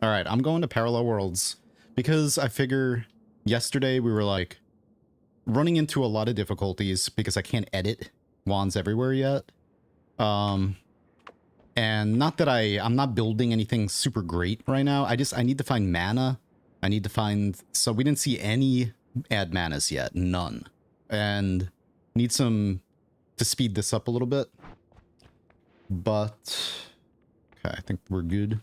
All right, I'm going to Parallel Worlds because I figure yesterday we were like running into a lot of difficulties because I can't edit wands everywhere yet. And not that I'm not building anything super great right now. I need to find mana. I need to find, so we didn't see any add manas yet, none. And need some to speed this up a little bit. But okay, I think we're good.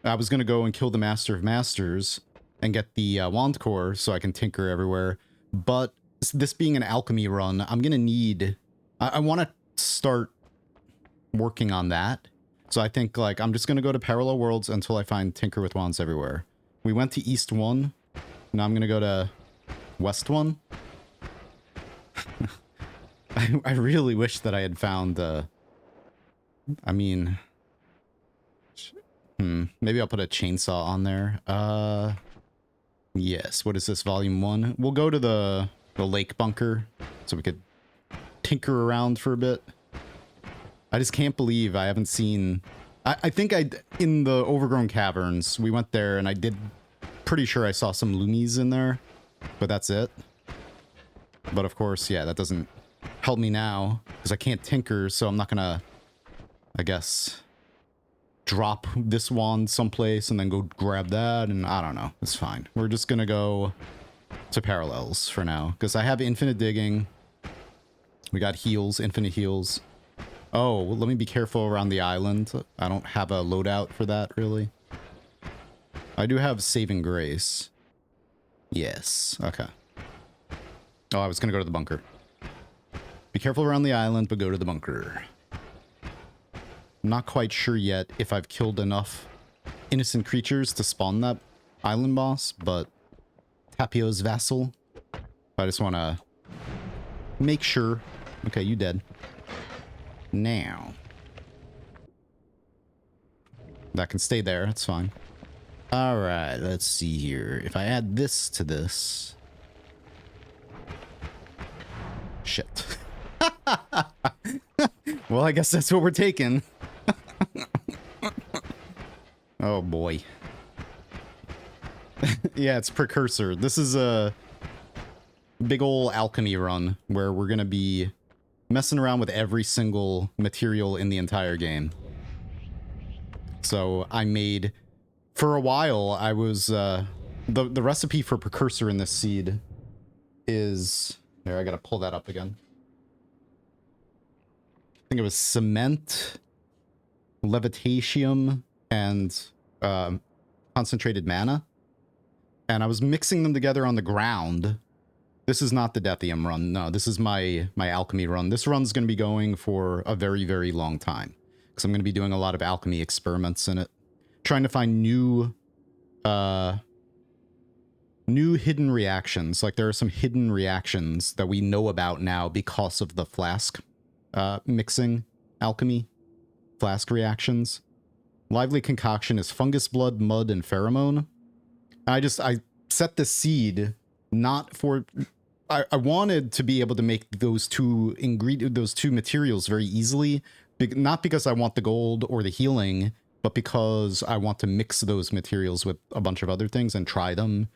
I was going to go and kill the Master of Masters and get the wand core so I can tinker everywhere. But this being an alchemy run, I'm going to need... I want to start working on that. So I think, like, I'm just going to go to Parallel Worlds until I find Tinker with Wands everywhere. We went to East 1. Now I'm going to go to West 1. I really wish that I had found... I mean... maybe I'll put a chainsaw on there. Yes, what is this, volume 1? We'll go to the lake bunker so we could tinker around for a bit. I just can't believe I haven't seen... I think in the Overgrown Caverns, we went there and I did... Pretty sure I saw some loomies in there, but that's it. But of course, yeah, that doesn't help me now because I can't tinker, so I'm not gonna, I guess... drop this wand someplace and then go grab that, and I don't know. It's fine. We're just gonna go to Parallels for now because I have infinite digging. We got heals, infinite heals. Oh, well, let me be careful around the island. I don't have a loadout for that, really. I do have saving grace. Yes. Okay. Oh, I was gonna go to the bunker. Be careful around the island, but go to the bunker. I'm not quite sure yet if I've killed enough innocent creatures to spawn that island boss, but Tapio's vassal. I just want to make sure. Okay, you dead. Now. That can stay there, that's fine. Alright, let's see here. If I add this to this... Shit. Well, I guess that's what we're taking. Oh boy. Yeah, it's Precursor. This is a big ol' alchemy run where we're gonna be messing around with every single material in the entire game. So I made... For a while, I was... the recipe for Precursor in this seed is... Here, I gotta pull that up again. I think it was cement, levitatium, and concentrated mana. And I was mixing them together on the ground. This is not the Deathium run. No, this is my alchemy run. This run's going to be going for a very, very long time. Because I'm going to be doing a lot of alchemy experiments in it. Trying to find new hidden reactions. Like, there are some hidden reactions that we know about now because of the flask mixing alchemy. Flask reactions. Lively concoction is fungus blood, mud, and pheromone. I set the seed not for... I wanted to be able to make those two materials very easily. Not because I want the gold or the healing, but because I want to mix those materials with a bunch of other things and try them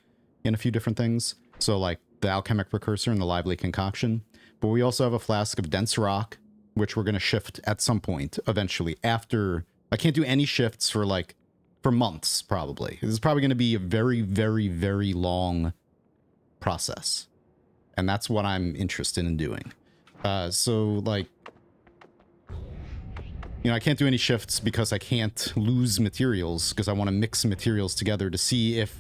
in a few different things. So like the alchemic precursor and the lively concoction. But we also have a flask of dense rock, which we're going to shift at some point eventually after... I can't do any shifts for months, probably. This is probably going to be a very, very, very long process. And that's what I'm interested in doing. So, like... You know, I can't do any shifts because I can't lose materials, because I want to mix materials together to see if...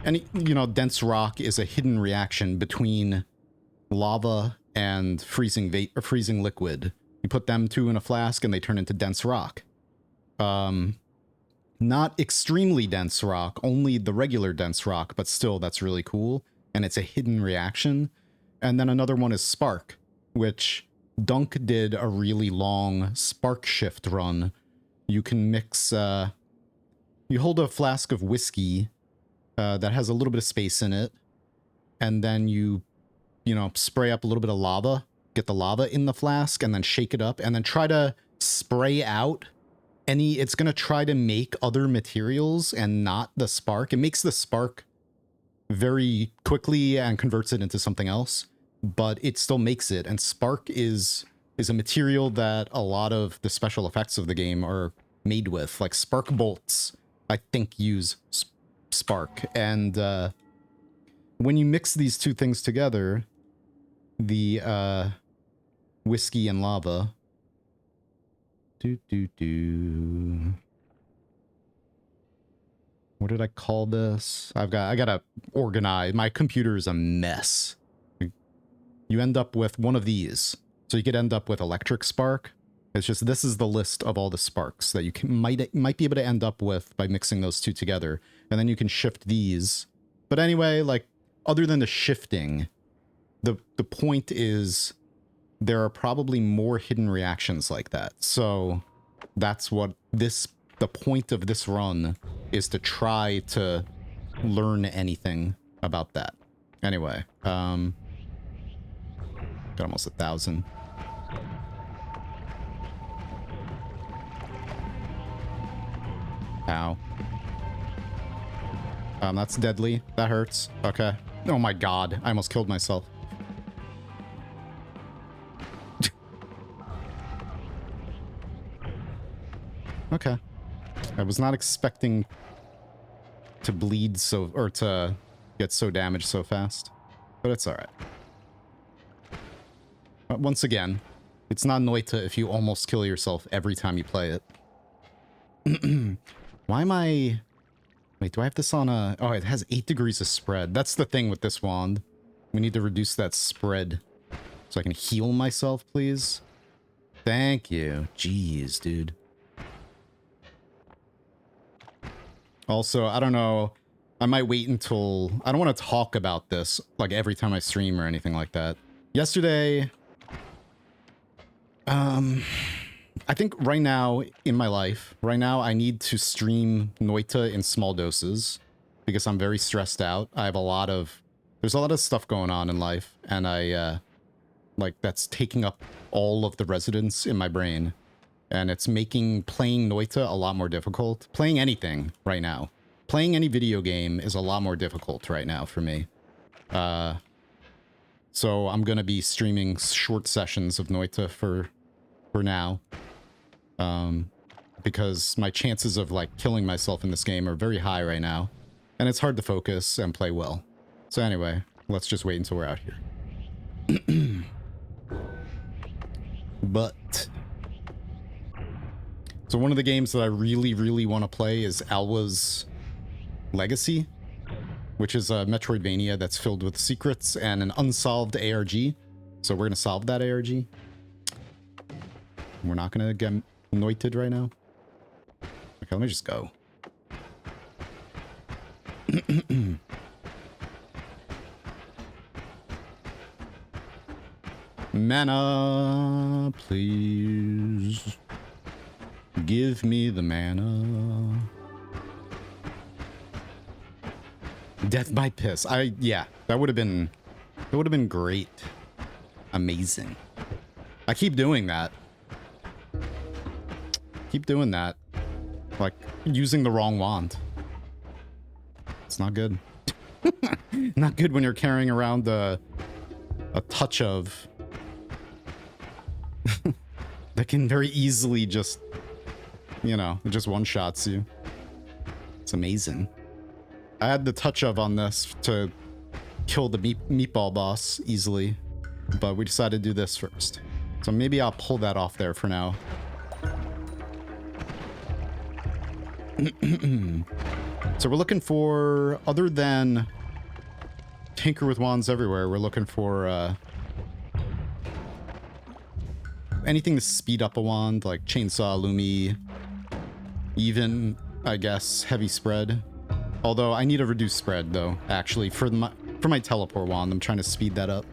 any, you know, dense rock is a hidden reaction between lava and freezing liquid. You put them two in a flask and they turn into dense rock. Not extremely dense rock, only the regular dense rock, but still that's really cool. And it's a hidden reaction. And then another one is spark, which Dunk did a really long spark shift run. You can mix, you hold a flask of whiskey that has a little bit of space in it. And then you know, spray up a little bit of lava. Get the lava in the flask and then shake it up and then try to spray out it's going to try to make other materials and not the spark. It makes the spark very quickly and converts it into something else, but it still makes it. And spark is a material that a lot of the special effects of the game are made with. Like spark bolts, I think, use spark. And when you mix these two things together, the whiskey and lava. What did I call this? I gotta organize. My computer is a mess. You end up with one of these. So you could end up with electric spark. It's just, this is the list of all the sparks that you might be able to end up with by mixing those two together. And then you can shift these. But anyway, like, other than the shifting, the point is there are probably more hidden reactions like that. So that's what the point of this run is, to try to learn anything about that. Anyway, got almost 1,000. Ow. That's deadly. That hurts. Okay. Oh my god, I almost killed myself. Okay. I was not expecting to bleed or to get so damaged so fast, but it's alright. Once again, it's not Noita if you almost kill yourself every time you play it. Why am I... Wait, do I have this on a... Oh, it has 8 degrees of spread. That's the thing with this wand. We need to reduce that spread so I can heal myself, please. Thank you. Jeez, dude. Also, I don't know. I might wait until... I don't want to talk about this, like, every time I stream or anything like that. Yesterday... I think right now in my life, I need to stream Noita in small doses because I'm very stressed out. I have there's a lot of stuff going on in life, and like, that's taking up all of the residence in my brain, and it's making playing Noita a lot more difficult. Playing anything right now. Playing any video game is a lot more difficult right now for me. So I'm gonna be streaming short sessions of Noita for now. Because my chances of, like, killing myself in this game are very high right now. And it's hard to focus and play well. So anyway, let's just wait until we're out here. But... So one of the games that I really, really want to play is Alwa's Legacy, which is a Metroidvania that's filled with secrets and an unsolved ARG. So we're going to solve that ARG. We're not going to get Noited right now. Okay, let me just go. Mana, please. Give me the mana. Death by piss. Yeah, that would have been great. Amazing. I keep doing that. Keep doing that. Like, using the wrong wand. It's not good. Not good when you're carrying around a touch of that can very easily just, you know, it just one-shots you. It's amazing. I had the touch of on this to kill the meatball boss easily, but we decided to do this first. So maybe I'll pull that off there for now. So we're looking for, other than tinker with wands everywhere, we're looking for anything to speed up a wand, like chainsaw, lumi, even, I guess, heavy spread. Although I need a reduced spread, though, actually, for my teleport wand. I'm trying to speed that up.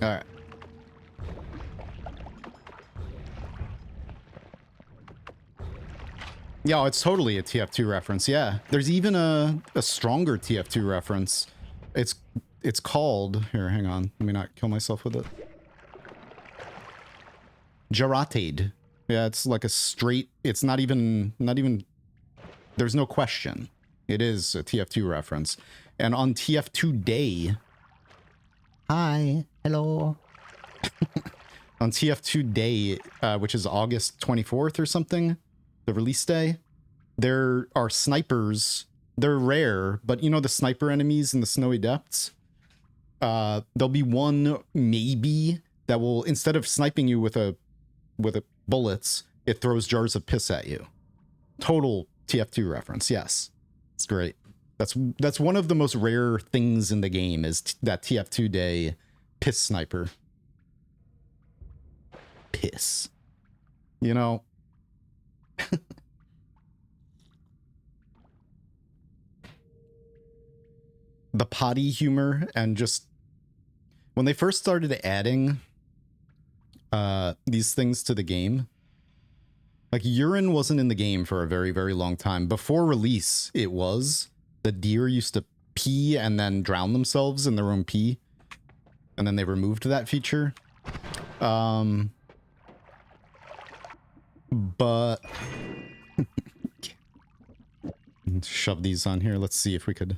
Alright. Yeah, it's totally a TF2 reference, yeah. There's even a stronger TF2 reference. It's it's called, here, hang on, let me not kill myself with it. Jarratade. Yeah, it's like a straight, it's not even, there's no question. It is a TF2 reference. And on TF2 day, hi, hello. On TF2 day, which is August 24th or something, the release day, there are snipers. They're rare, but you know the sniper enemies in the Snowy Depths? There'll be one, maybe, that will, instead of sniping you with a bullets, it throws jars of piss at you. Total TF2 reference, yes. It's great. That's one of the most rare things in the game, is that TF2 day piss sniper. Piss. You know? The potty humor, and just when they first started adding these things to the game, like urine wasn't in the game for a very, very long time. Before release, it was. The deer used to pee and then drown themselves in their own pee, and then they removed that feature. But shove these on here. Let's see if we could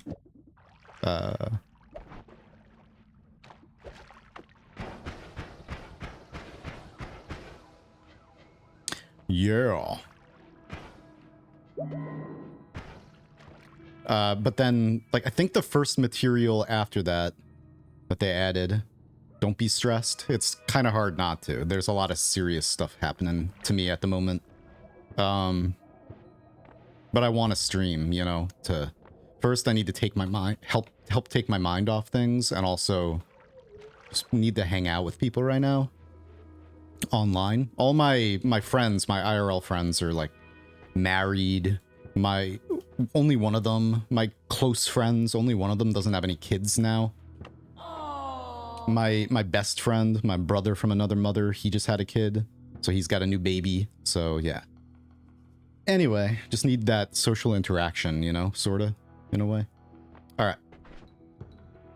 yeah. But then, like, I think the first material after that they added, don't be stressed. It's kind of hard not to. There's a lot of serious stuff happening to me at the moment. But I want to stream, you know, to first I need to take my mind, help take my mind off things, and also just need to hang out with people right now online. All my friends, my IRL friends, are like married. Only one of them, my close friends, only one of them doesn't have any kids now. My best friend, my brother from another mother, he just had a kid, so he's got a new baby. So yeah. Anyway, just need that social interaction, you know, sorta, in a way. All right.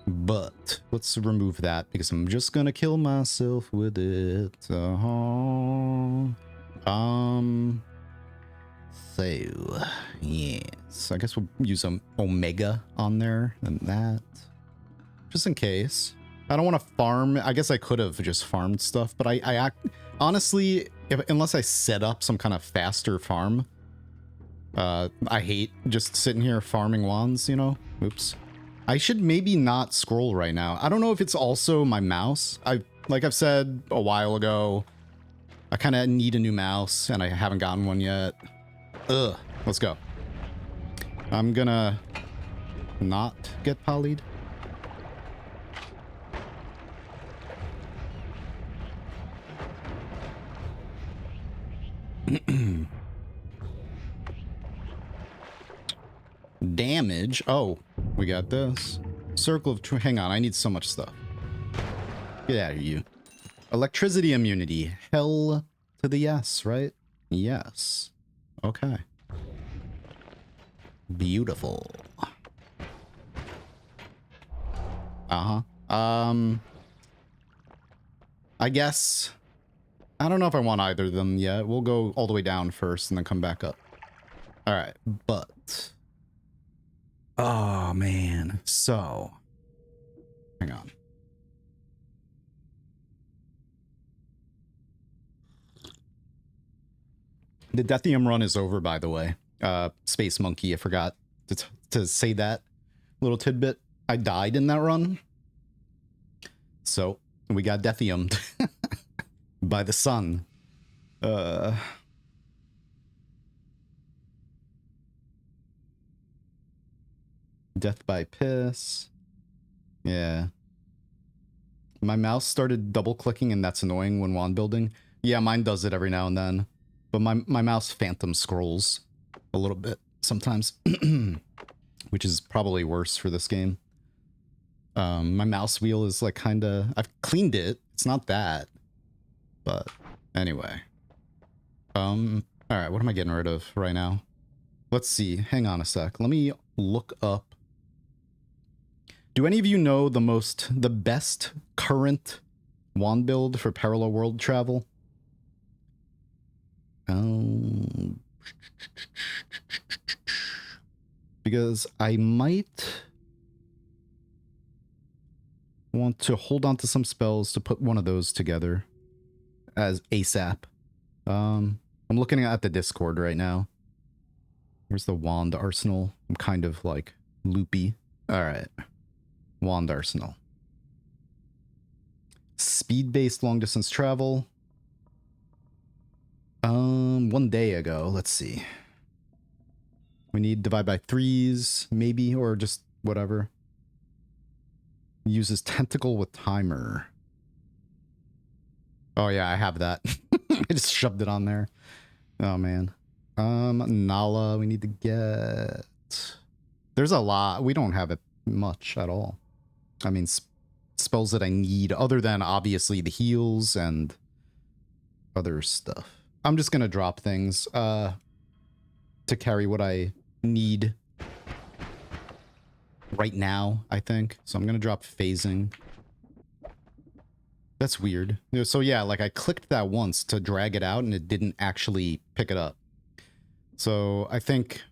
But let's remove that because I'm just gonna kill myself with it. So yes, I guess we'll use some Omega on there and that, just in case. I don't want to farm. I guess I could have just farmed stuff, but I honestly, unless I set up some kind of faster farm, I hate just sitting here farming wands, you know? Oops. I should maybe not scroll right now. I don't know if it's also my mouse. Like I've said a while ago, I kind of need a new mouse, and I haven't gotten one yet. Ugh. Let's go. I'm gonna not get polyed. Damage. Oh, we got this. Circle of hang on, I need so much stuff. Get out of here, you. Electricity immunity. Hell to the yes, right? Yes. Okay. Beautiful. I guess I don't know if I want either of them yet. We'll go all the way down first and then come back up. All right, but oh man, so hang on. The Deathium run is over, by the way. Space Monkey, I forgot to say that little tidbit. I died in that run, so we got Deathiumed by the sun. Death by piss. Yeah. My mouse started double clicking, and that's annoying when wand building. Yeah, mine does it every now and then. But my mouse phantom scrolls a little bit sometimes, which is probably worse for this game. My mouse wheel is like kind of... I've cleaned it. It's not that. But anyway. All right, what am I getting rid of right now? Let's see. Hang on a sec. Let me look up Do any of you know the best current wand build for parallel world travel? Because I might want to hold on to some spells to put one of those together as ASAP. I'm looking at the Discord right now. Where's the wand arsenal? I'm kind of like loopy. All right. Wand arsenal. Speed-based long-distance travel. 1 day ago. Let's see. We need divide by 3s, maybe, or just whatever. Uses tentacle with timer. Oh yeah, I have that. I just shoved it on there. Oh man. Nala, we need to get. There's a lot. We don't have it much at all. I mean, spells that I need, other than obviously the heals and other stuff. I'm just gonna drop things to carry what I need right now, I think. So I'm gonna drop phasing. That's weird. So yeah, like I clicked that once to drag it out and it didn't actually pick it up. So I think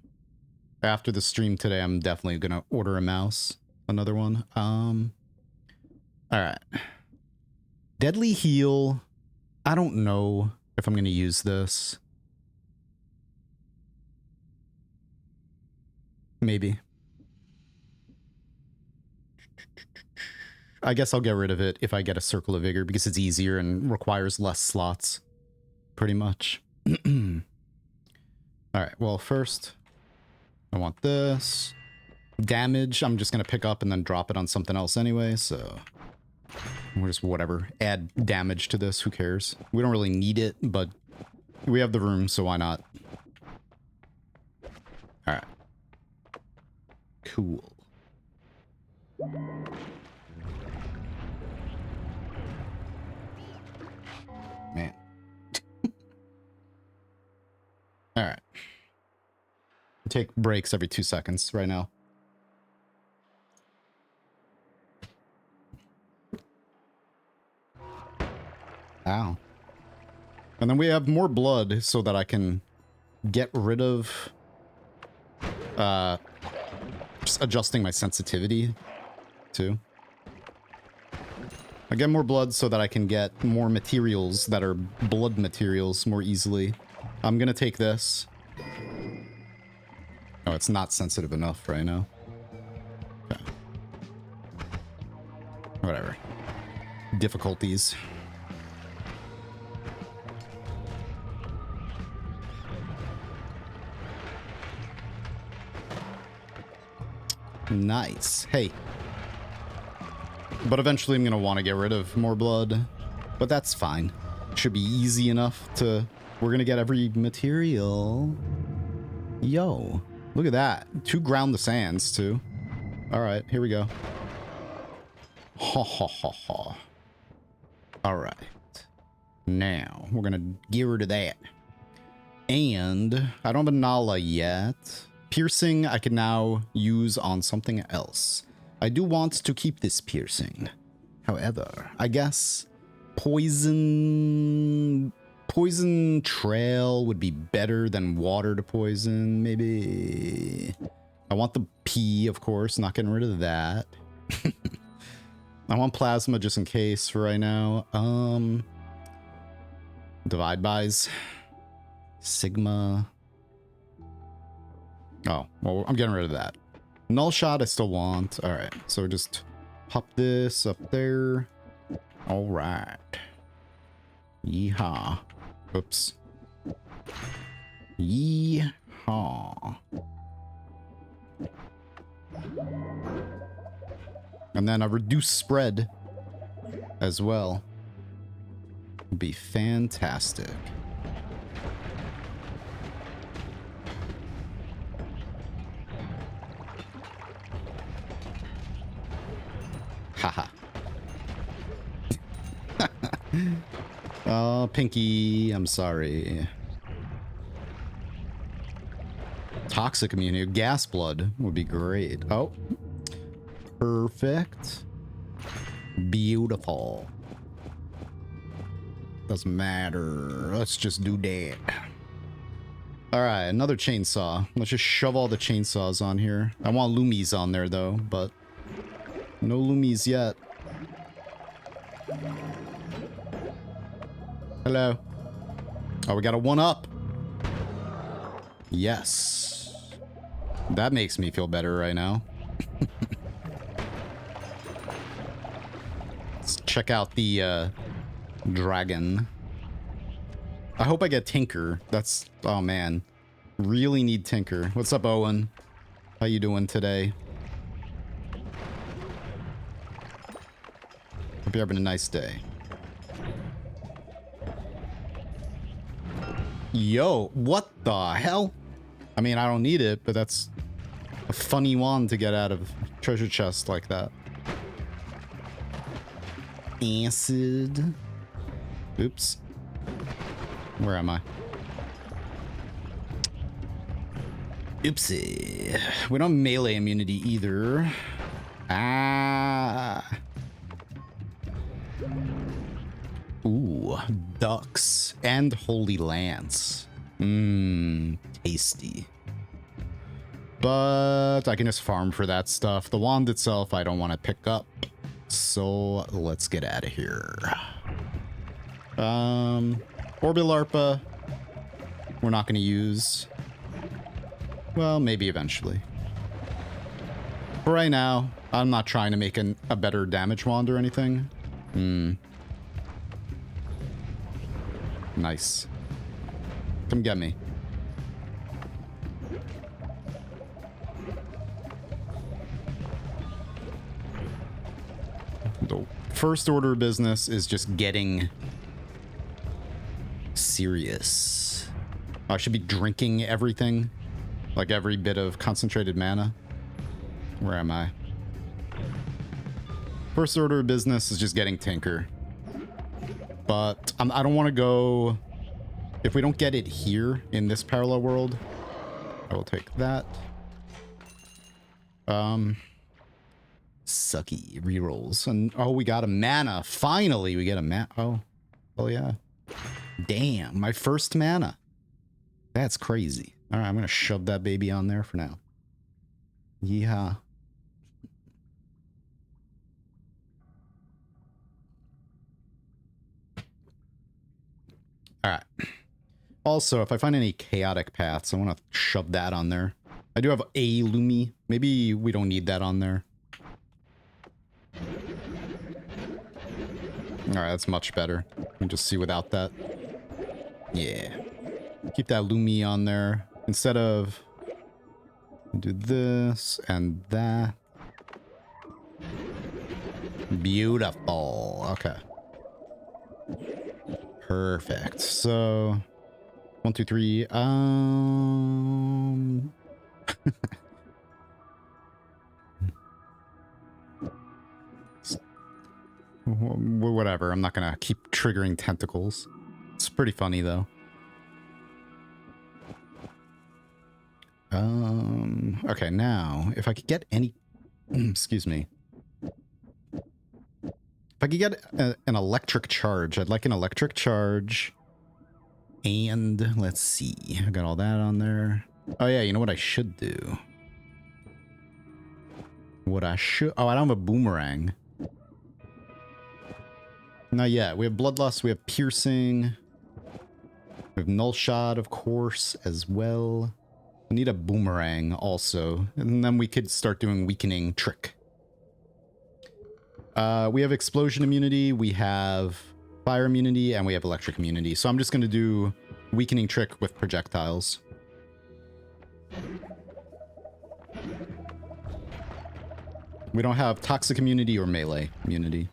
after the stream today, I'm definitely gonna order a mouse. Another one. All right. Deadly heal. I don't know if I'm gonna use this. Maybe. I guess I'll get rid of it if I get a Circle of Vigor because it's easier and requires less slots. Pretty much. Alright, well first, I want this. Damage, I'm just going to pick up and then drop it on something else anyway, so... We'll just whatever. Add damage to this, who cares? We don't really need it, but we have the room, so why not? Alright. Cool. Man. Alright. Take breaks every 2 seconds right now. Ow. And then we have more blood so that I can get rid of just adjusting my sensitivity too. I get more blood so that I can get more materials that are blood materials more easily. I'm gonna take this. Oh, it's not sensitive enough right now. Okay. Whatever. Difficulties. Nice. Hey. But eventually I'm going to want to get rid of more blood. But that's fine. Should be easy enough to... We're going to get every material. Yo. Look at that. 2 ground the sands, too. Alright, here we go. Ha ha ha ha. Alright. Now, we're going to get rid of that. And I don't have a Nala yet. Piercing I can now use on something else. I do want to keep this piercing. However, I guess poison trail would be better than water to poison, maybe. I want the P, of course, not getting rid of that. I want plasma just in case for right now. Divide bys. Sigma. Oh, well, I'm getting rid of that. Null shot I still want. Alright, so just pop this up there. Alright. Yeehaw. Oops. Yeehaw. And then a reduced spread as well. Would be fantastic. Haha. Oh, Pinky, I'm sorry. Toxic immunity, gas blood would be great. Oh. Perfect. Beautiful. Doesn't matter. Let's just do that. All right, another chainsaw. Let's just shove all the chainsaws on here. I want loomies on there though, but no loomies yet. Hello. Oh, we got a 1-up. Yes. That makes me feel better right now. Let's check out the dragon. I hope I get Tinker. That's... oh, man. Really need Tinker. What's up, Owen? How you doing today? Hope you're having a nice day. Yo, what the hell? I mean, I don't need it, but that's a funny wand to get out of treasure chest like that. Acid. Oops. Where am I? Oopsie. We don't have melee immunity either. Ah. Ooh, ducks and holy lance. Mmm, tasty. But I can just farm for that stuff. The wand itself, I don't want to pick up. So let's get out of here. Orbital ARPA, we're not going to use. Well, maybe eventually. For right now, I'm not trying to make a better damage wand or anything. Nice. Come get me. The first order of business is just getting serious. I should be drinking everything, like every bit of concentrated mana. Where am I? First order of business is just getting Tinker. But I don't want to go... if we don't get it here in this parallel world, I will take that. Sucky rerolls. And oh, we got a mana. Finally, we get a mana. Oh yeah. Damn, my first mana. That's crazy. All right, I'm going to shove that baby on there for now. Yeah. All right. Also, if I find any chaotic paths, I want to shove that on there. I do have a Lumi. Maybe we don't need that on there. All right, that's much better. We can just see without that. Yeah. Keep that Lumi on there. Instead of... do this and that. Beautiful. Okay. Perfect. So... 1, 2, 3. Whatever. I'm not gonna keep triggering tentacles. It's pretty funny though. Okay, now if I could get any excuse me. If I could get an electric charge, I'd like an electric charge. And let's see. I got all that on there. Oh yeah, you know what I should do? What I should... oh, I don't have a boomerang. Not yet. We have Bloodlust, we have Piercing. We have Null Shot, of course, as well. We need a boomerang also. And then we could start doing Weakening Trick. We have Explosion Immunity, we have Fire Immunity, and we have Electric Immunity. So I'm just going to do Weakening Trick with projectiles. We don't have Toxic Immunity or Melee Immunity.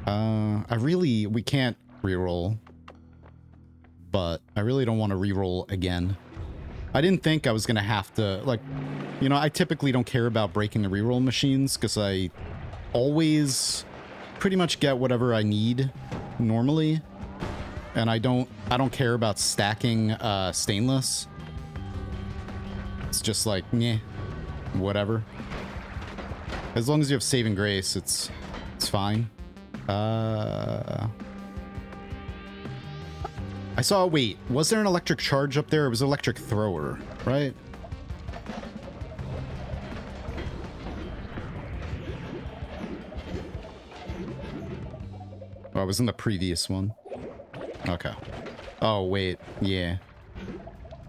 We can't reroll, but I really don't want to reroll again. I didn't think I was going to have to, like, you know, I typically don't care about breaking the reroll machines because I always pretty much get whatever I need normally. And I don't care about stacking stainless. It's just like, meh, whatever. As long as you have saving grace, it's fine. I saw, wait, was there an electric charge up there? It was an electric thrower, right? Oh, it was in the previous one. Okay. Oh, wait, yeah.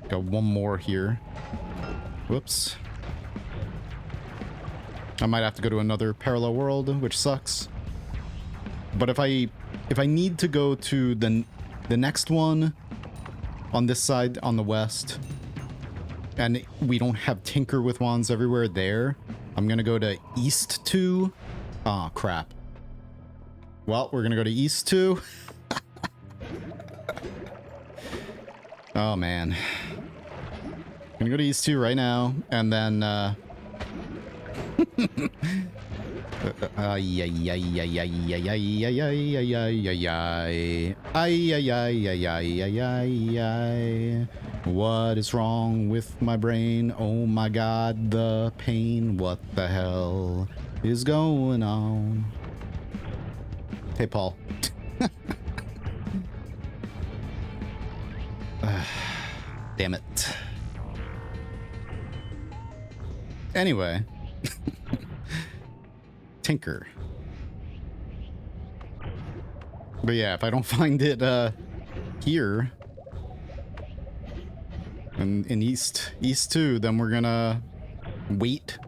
Got one more here. Whoops. I might have to go to another parallel world, which sucks. But if I need to go to the next one on this side, on the west, and we don't have Tinker with wands everywhere there, I'm gonna go to East 2. Oh, crap. Well, we're gonna go to East 2. Oh, man. I'm gonna go to East 2 right now, and then, what is wrong with my brain? Oh my god, the pain. What the hell is going on? Hey, Paul. Damn it. Anyway. Tinker. But yeah, if I don't find it here in East 2, then we're gonna wait.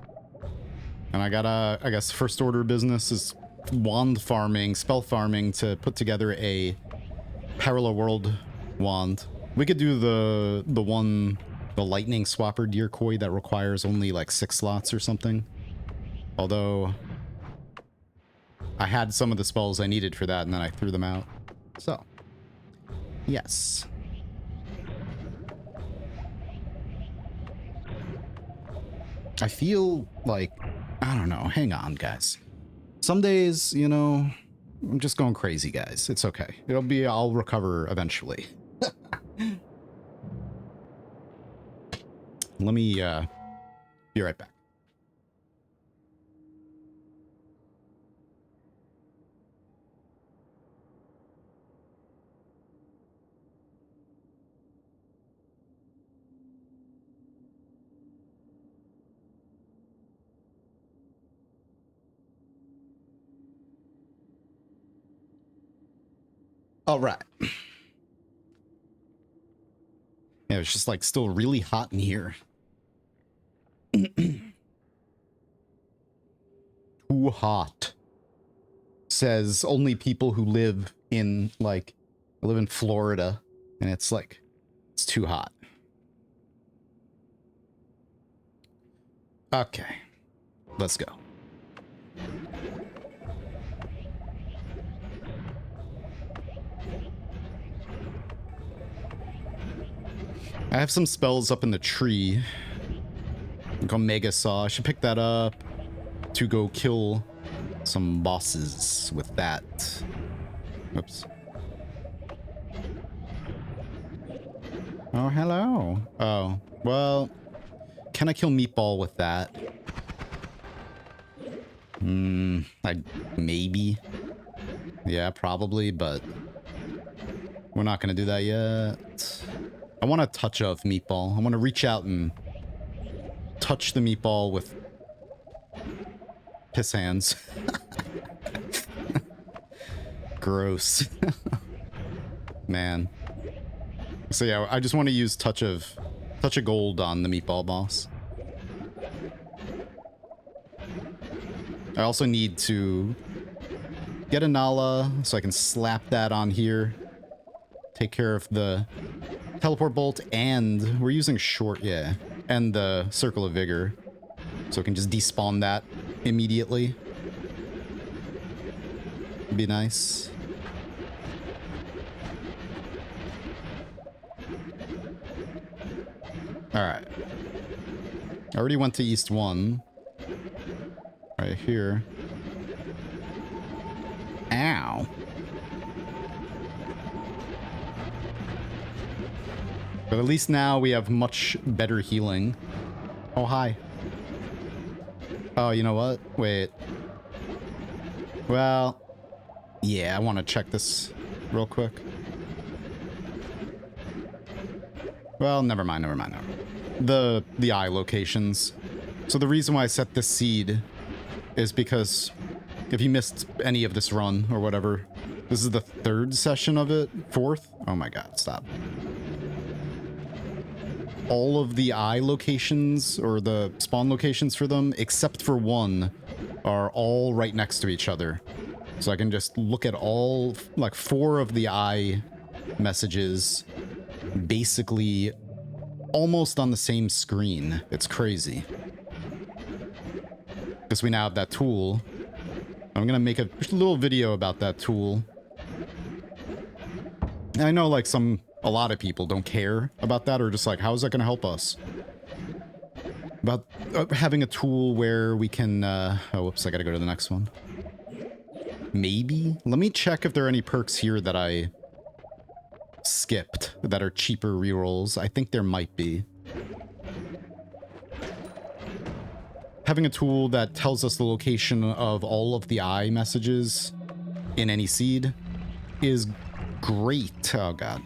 And I gotta, I guess first order business is wand farming, spell farming to put together a parallel world wand. We could do the lightning swapper decoy that requires only like 6 slots or something. Although I had some of the spells I needed for that and then I threw them out. So, yes. I feel like, I don't know, hang on guys. Some days, you know, I'm just going crazy, guys. It's okay. I'll recover eventually. Let me be right back. All right. Yeah, it's just like still really hot in here. Too hot. Says only people who live in like, I live in Florida and it's like, it's too hot. Okay, let's go. I have some spells up in the tree. Like Omega Saw. I should pick that up to go kill some bosses with that. Oops. Oh, hello. Oh, well, can I kill Meatball with that? Maybe. Yeah, probably, but we're not gonna do that yet. I want a touch of Meatball. I want to reach out and touch the Meatball with piss hands. Gross. Man. So yeah, I just want to use touch of gold on the Meatball boss. I also need to get a Nala so I can slap that on here. Take care of the teleport bolt, and we're using short, yeah, and the circle of vigor, so I can just despawn that immediately. Be nice. All right. I already went to East 1. Right here. Ow. But at least now we have much better healing. Oh, hi. Oh, you know what? Wait. Well, yeah, I want to check this real quick. Well, never mind. The eye locations. So the reason why I set this seed is because if you missed any of this run or whatever, this is the 3rd session of it. 4th? Oh my god, stop. All of the eye locations, or the spawn locations for them, except for one, are all right next to each other. So I can just look at all, like 4 of the eye messages, basically almost on the same screen. It's crazy. Because we now have that tool. I'm gonna make a little video about that tool. And I know, like, a lot of people don't care about that, or just like, how is that gonna help us? About having a tool where we can, oh, whoops, I gotta go to the next one. Maybe? Let me check if there are any perks here that I skipped that are cheaper rerolls. I think there might be. Having a tool that tells us the location of all of the eye messages in any seed is great. Oh god.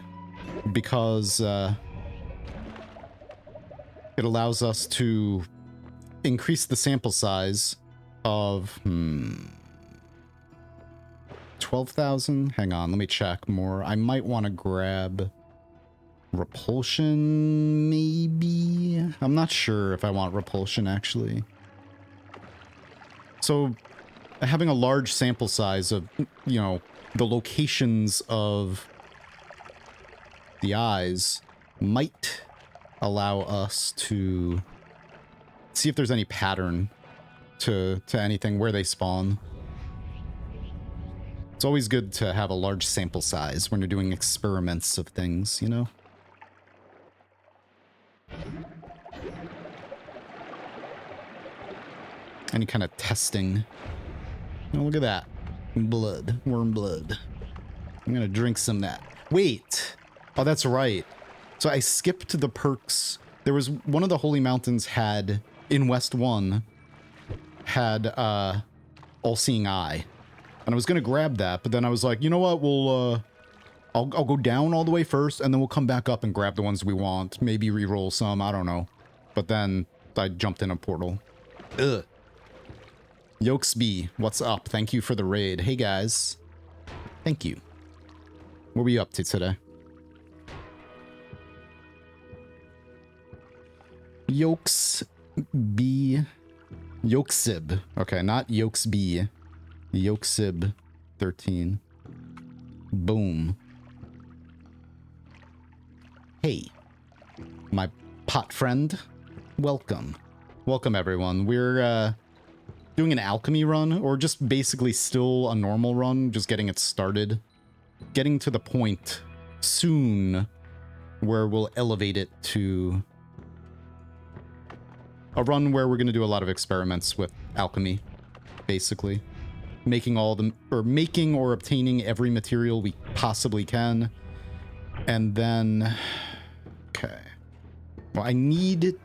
Because it allows us to increase the sample size of 12,000. Hang on, let me check more. I might want to grab repulsion, maybe. I'm not sure if I want repulsion, actually. So having a large sample size of, you know, the locations of the eyes might allow us to see if there's any pattern to anything where they spawn. It's always good to have a large sample size when you're doing experiments of things, you know? Any kind of testing. Oh, look at that. Blood. Worm blood. I'm gonna drink some of that. Wait! Oh, that's right. So I skipped the perks. There was one of the Holy Mountains had, in West 1, had All-Seeing Eye. And I was gonna grab that, but then I was like, you know what, we'll, I'll go down all the way first, and then we'll come back up and grab the ones we want. Maybe re-roll some, I don't know. But then I jumped in a portal. Ugh. Yokesby, what's up? Thank you for the raid. Hey guys. Thank you. What were you up to today? Yokesby. Yokesib. Okay, not Yokesby. Yokesib 13. Boom. Hey, my pot friend. Welcome. Welcome, everyone. We're doing an alchemy run, or just basically still a normal run, just getting it started. Getting to the point soon where we'll elevate it to a run where we're going to do a lot of experiments with alchemy, basically. Making or obtaining every material we possibly can. And then, okay. Well, I need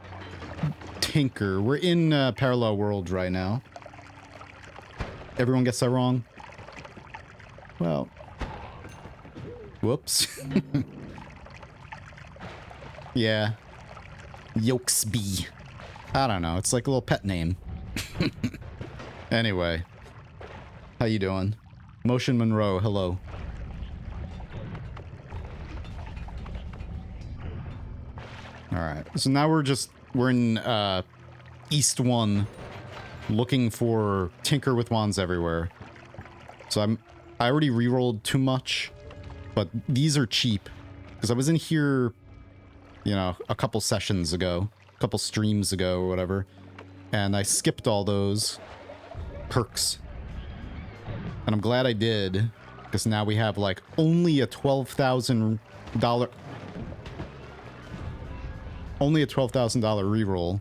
Tinker. We're in Parallel World right now. Everyone gets that wrong? Well, whoops. Yeah. Yokesby. I don't know. It's like a little pet name. Anyway. How you doing? Motion Monroe, hello. Alright. So now we're in East 1 looking for Tinker with Wands everywhere. So I already rerolled too much, but these are cheap. Because I was in here, you know, a couple sessions ago, a couple streams ago or whatever, and I skipped all those perks. And I'm glad I did, because now we have like only a $12,000 reroll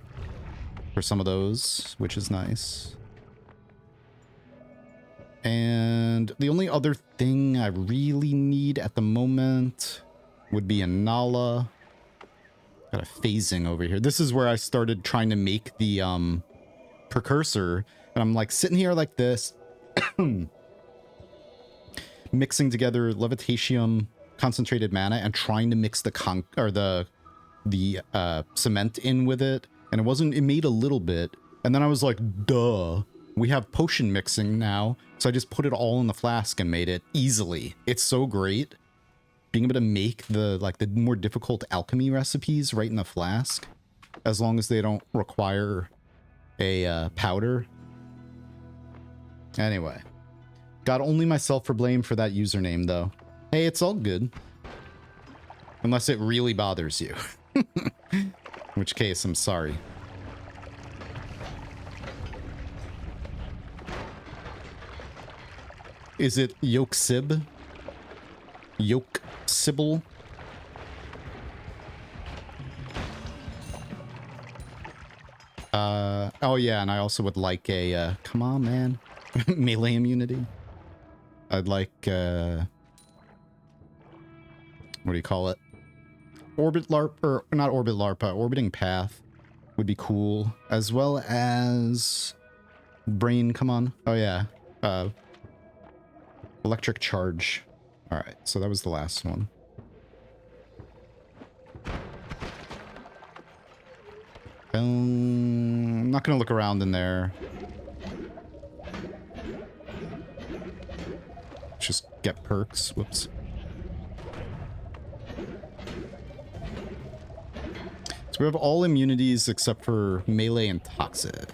for some of those, which is nice. And the only other thing I really need at the moment would be a Nala. Got a phasing over here. This is where I started trying to make the precursor, and I'm like sitting here like this, mixing together levitation, concentrated mana, and trying to mix the cement in with it, and it made a little bit, and then I was like, duh, we have potion mixing now, so I just put it all in the flask and made it easily. It's so great being able to make the more difficult alchemy recipes right in the flask, as long as they don't require a powder. Anyway, got only myself for blame for that username though. Hey, it's all good. Unless it really bothers you. In which case, I'm sorry. Is it Yoke-Sib? Yoke-Sybil? Oh yeah, and I also would like a, come on, man. Melee immunity. I'd like, what do you call it? Orbit LARP, or not Orbit LARP, Orbiting Path would be cool. As well as Brain, come on. Oh yeah. Electric Charge. Alright, so that was the last one. I'm not gonna look around in there. Just get perks. Whoops. So we have all immunities except for melee and toxic.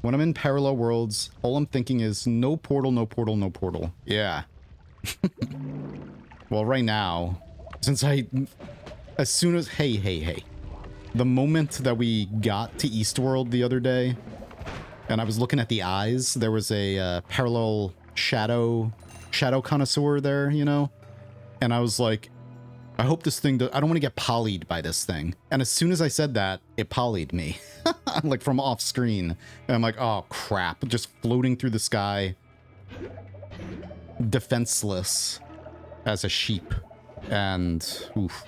When I'm in parallel worlds, all I'm thinking is no portal, no portal, no portal. Yeah. Well, right now, since as soon as, hey. The moment that we got to Eastworld the other day, and I was looking at the eyes, there was a parallel shadow connoisseur there, you know? And I was like, I hope this thing, I don't want to get polyed by this thing. And as soon as I said that, it polyed me. Like from off screen. And I'm like, oh crap, just floating through the sky. Defenseless as a sheep. And, oof.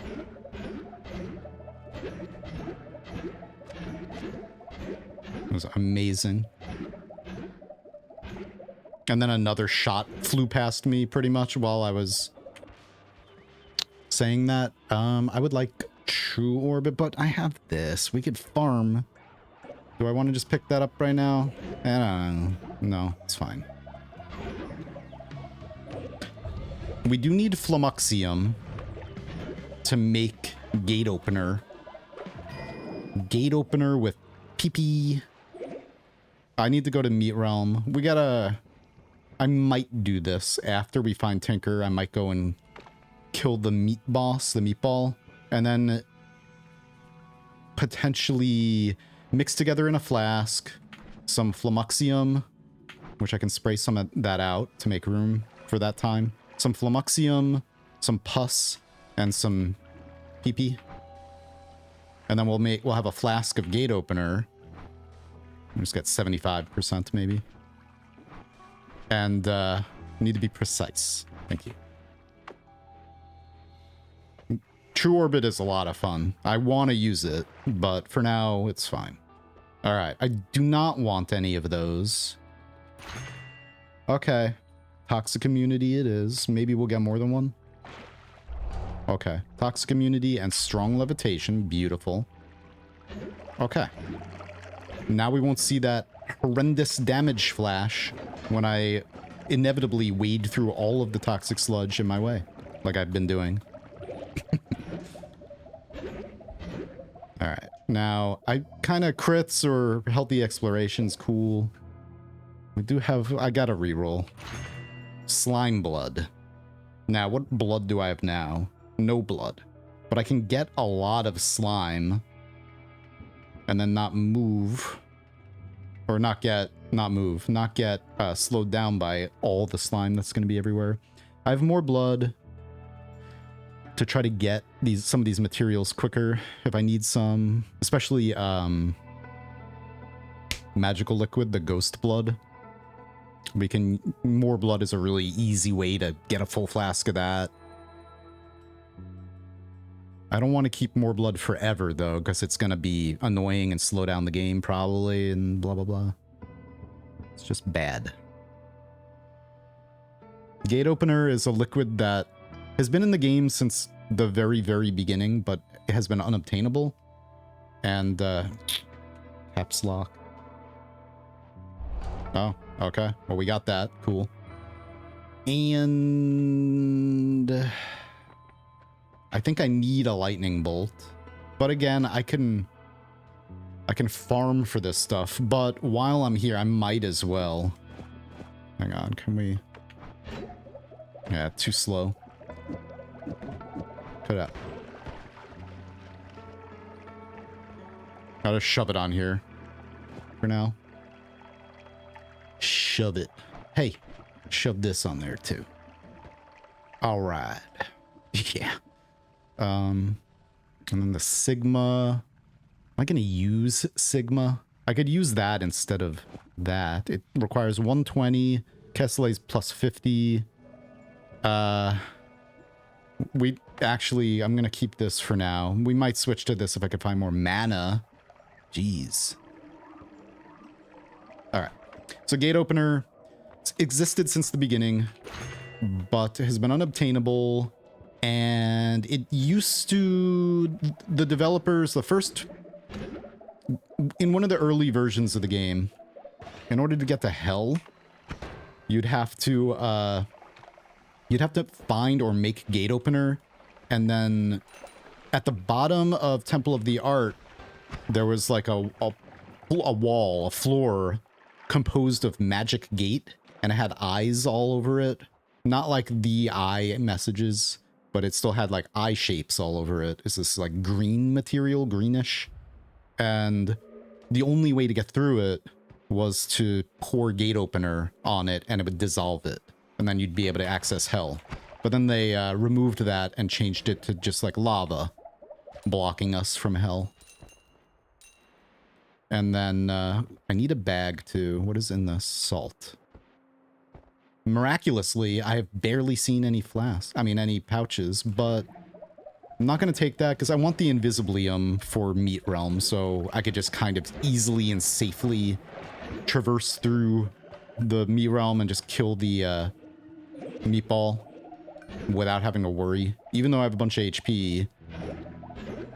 It was amazing. And then another shot flew past me pretty much while I was saying that. I would like True Orbit, but I have this. We could farm. Do I want to just pick that up right now? I don't know. No, it's fine. We do need Flummoxium to make Gate Opener. Gate Opener with PP. I need to go to Meat Realm. We gotta... I might do this after we find Tinker. I might go and kill the meat boss, the meatball, and then potentially mix together in a flask some Flummoxium, which I can spray some of that out to make room for that time. Some Flummoxium, some pus, and some PP. And then we'll have a flask of Gate Opener. We'll just get 75% maybe. And need to be precise. Thank you. True Orbit is a lot of fun. I want to use it, but for now, it's fine. All right, I do not want any of those. Okay, Toxic Immunity it is. Maybe we'll get more than one. Okay, Toxic Immunity and Strong Levitation, beautiful. Okay. Now we won't see that horrendous damage flash when I inevitably wade through all of the toxic sludge in my way, like I've been doing. Alright, now, I kind of crits or healthy exploration's cool. We do have, I got a reroll. Slime blood. Now, what blood do I have now? No blood. But I can get a lot of slime and then not move. Or not get slowed down by all the slime that's going to be everywhere. I have more blood to try to get some of these materials quicker if I need some, especially magical liquid, the ghost blood. More blood is a really easy way to get a full flask of that. I don't want to keep more blood forever, though, because it's going to be annoying and slow down the game, probably, and blah, blah, blah. It's just bad. Gate opener is a liquid that has been in the game since the very, very beginning, but it has been unobtainable. And, caps lock. Oh, okay. Well, we got that. Cool. And I think I need a lightning bolt. But again, I can farm for this stuff. But while I'm here, I might as well. Hang on, can we... Yeah, too slow. Put it out. Gotta shove it on here for now. Shove it. Hey, shove this on there too. All right. Yeah. And then the Sigma. Am I gonna use Sigma? I could use that instead of that. It requires 120. Kessler's plus 50. We actually, I'm gonna keep this for now. We might switch to this if I could find more mana. Jeez. All right. So gate opener, it's existed since the beginning, but has been unobtainable. And it used to, the developers, the first, in one of the early versions of the game, in order to get to hell, you'd have to find or make gate opener, and then at the bottom of Temple of the Art, there was like a wall, a floor composed of magic gate, and it had eyes all over it. Not like the eye messages, but it still had like eye shapes all over it. It's this like green material, greenish. And the only way to get through it was to pour gate opener on it, and it would dissolve it. And then you'd be able to access hell. But then they removed that and changed it to just like lava, blocking us from hell. And then I need a bag too. What is in the salt? Miraculously, I have barely seen any flasks. I mean, any pouches, but I'm not going to take that because I want the Invisibilium for Meat Realm, so I could just kind of easily and safely traverse through the Meat Realm and just kill the meatball without having to worry. Even though I have a bunch of HP,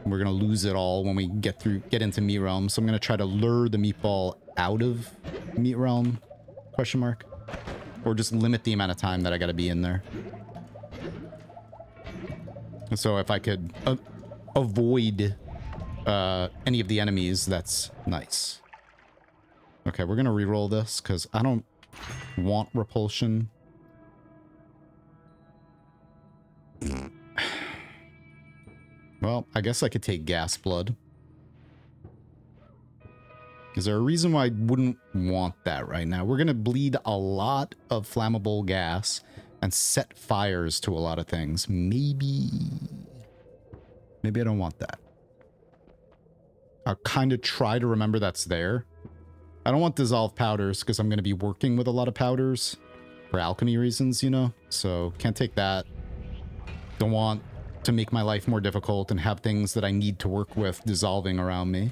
we're gonna lose it all when we get into Meat Realm. So I'm gonna try to lure the meatball out of Meat Realm? Question mark. Or just limit the amount of time that I gotta be in there. So if I could avoid any of the enemies, that's nice. Okay, we're gonna reroll this because I don't want repulsion. Well, I guess I could take gas blood. Is there a reason why I wouldn't want that right now? We're going to bleed a lot of flammable gas and set fires to a lot of things. Maybe I don't want that. I'll kind of try to remember that's there. I don't want dissolved powders because I'm going to be working with a lot of powders for alchemy reasons, you know? So can't take that. Don't want to make my life more difficult and have things that I need to work with dissolving around me.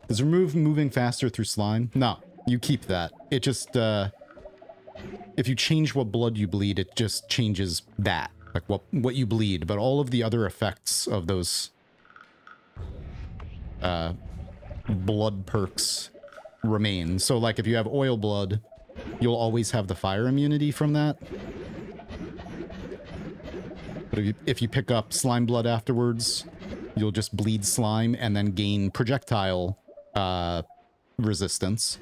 Does remove moving faster through slime? No, you keep that. It just, if you change what blood you bleed, it just changes that. Like what you bleed, but all of the other effects of those blood perks remain. So like if you have oil blood, you'll always have the fire immunity from that. But if you pick up slime blood afterwards, you'll just bleed slime and then gain projectile resistance.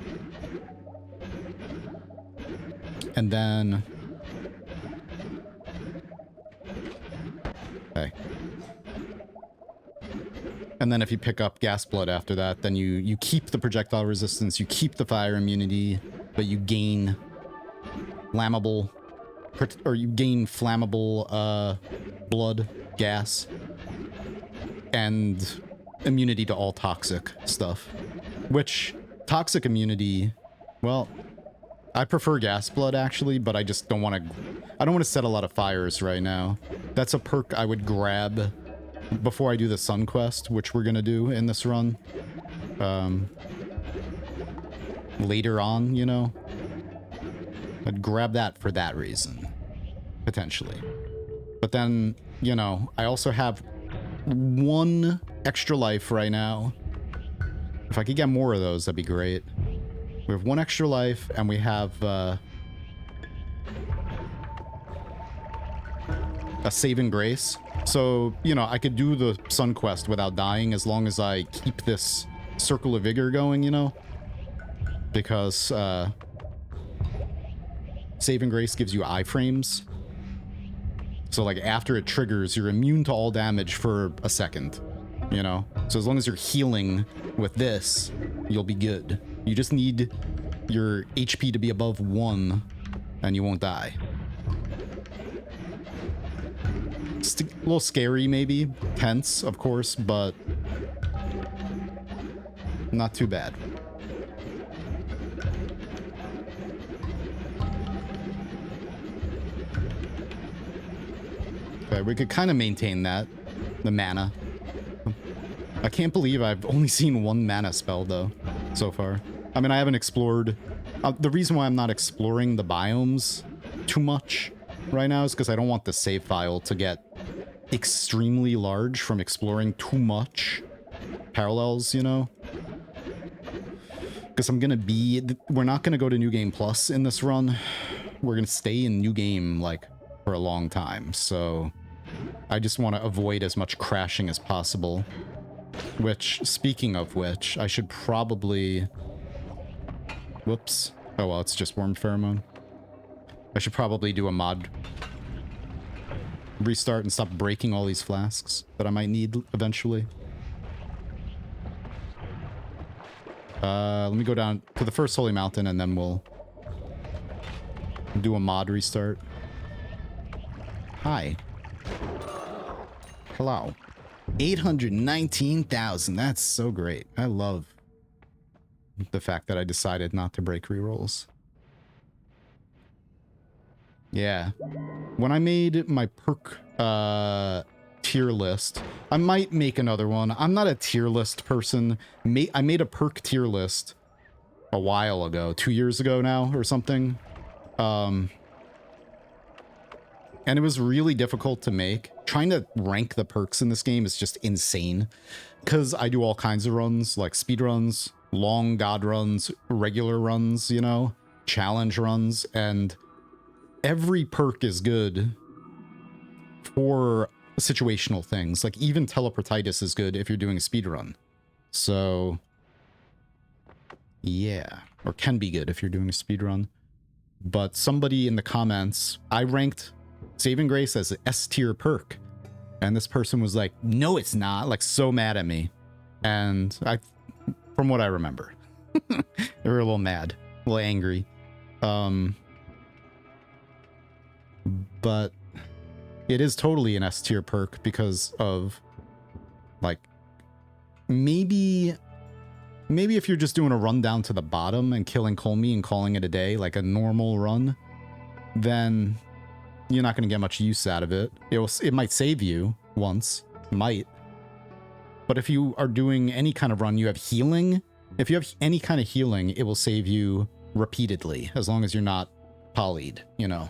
And then... Okay. And then if you pick up gas blood after that, then you keep the projectile resistance, you keep the fire immunity, but you gain flammable... Or you gain flammable blood, gas, and immunity to all toxic stuff. Which, toxic immunity, well, I prefer gas blood actually, but I just don't want to. I don't want to set a lot of fires right now. That's a perk I would grab before I do the sun quest, which we're gonna do in this run. Later on, you know, I'd grab that for that reason, potentially. But then, you know, I also have 1 extra life right now. If I could get more of those, that'd be great. We have 1 extra life, and we have a saving grace. So, you know, I could do the sun quest without dying as long as I keep this circle of vigor going, you know? Because saving grace gives you iframes. So, like, after it triggers, you're immune to all damage for a second, you know? So as long as you're healing with this, you'll be good. You just need your HP to be above 1, and you won't die. It's a little scary, maybe. Tense, of course, but not too bad. Okay, we could kind of maintain that. The mana. I can't believe I've only seen 1 mana spell, though, so far. I mean, I haven't explored... the reason why I'm not exploring the biomes too much right now is because I don't want the save file to get extremely large from exploring too much parallels, you know? Because I'm gonna be... We're not gonna go to New Game Plus in this run. We're gonna stay in New Game, like, for a long time, so... I just want to avoid as much crashing as possible. Which, speaking of which, I should probably... Whoops. Oh well, it's just worm pheromone. I should probably do a mod restart and stop breaking all these flasks that I might need eventually. Let me go down to the first holy mountain and then we'll do a mod restart. Hi. Hello. 819,000. That's so great. I love the fact that I decided not to break rerolls. Yeah. When I made my perk tier list, I might make another one. I'm not a tier list person. I made a perk tier list a while ago, 2 years ago now or something. And it was really difficult to make. Trying to rank the perks in this game is just insane. Because I do all kinds of runs, like speed runs, long god runs, regular runs, you know, challenge runs, and every perk is good for situational things. Like even teleportitis is good if you're doing a speed run. So yeah, or can be good if you're doing a speed run. But somebody in the comments, I ranked Saving Grace as an S tier perk, and this person was like, no it's not, like so mad at me. And I, from what I remember, they were a little mad, a little angry. But it is totally an S tier perk because of, like, maybe if you're just doing a run down to the bottom and killing Colmy and calling it a day, like a normal run, then you're not going to get much use out of it. It might save you once, might. But if you are doing any kind of run, you have healing. If you have any kind of healing, it will save you repeatedly, as long as you're not polyed, you know.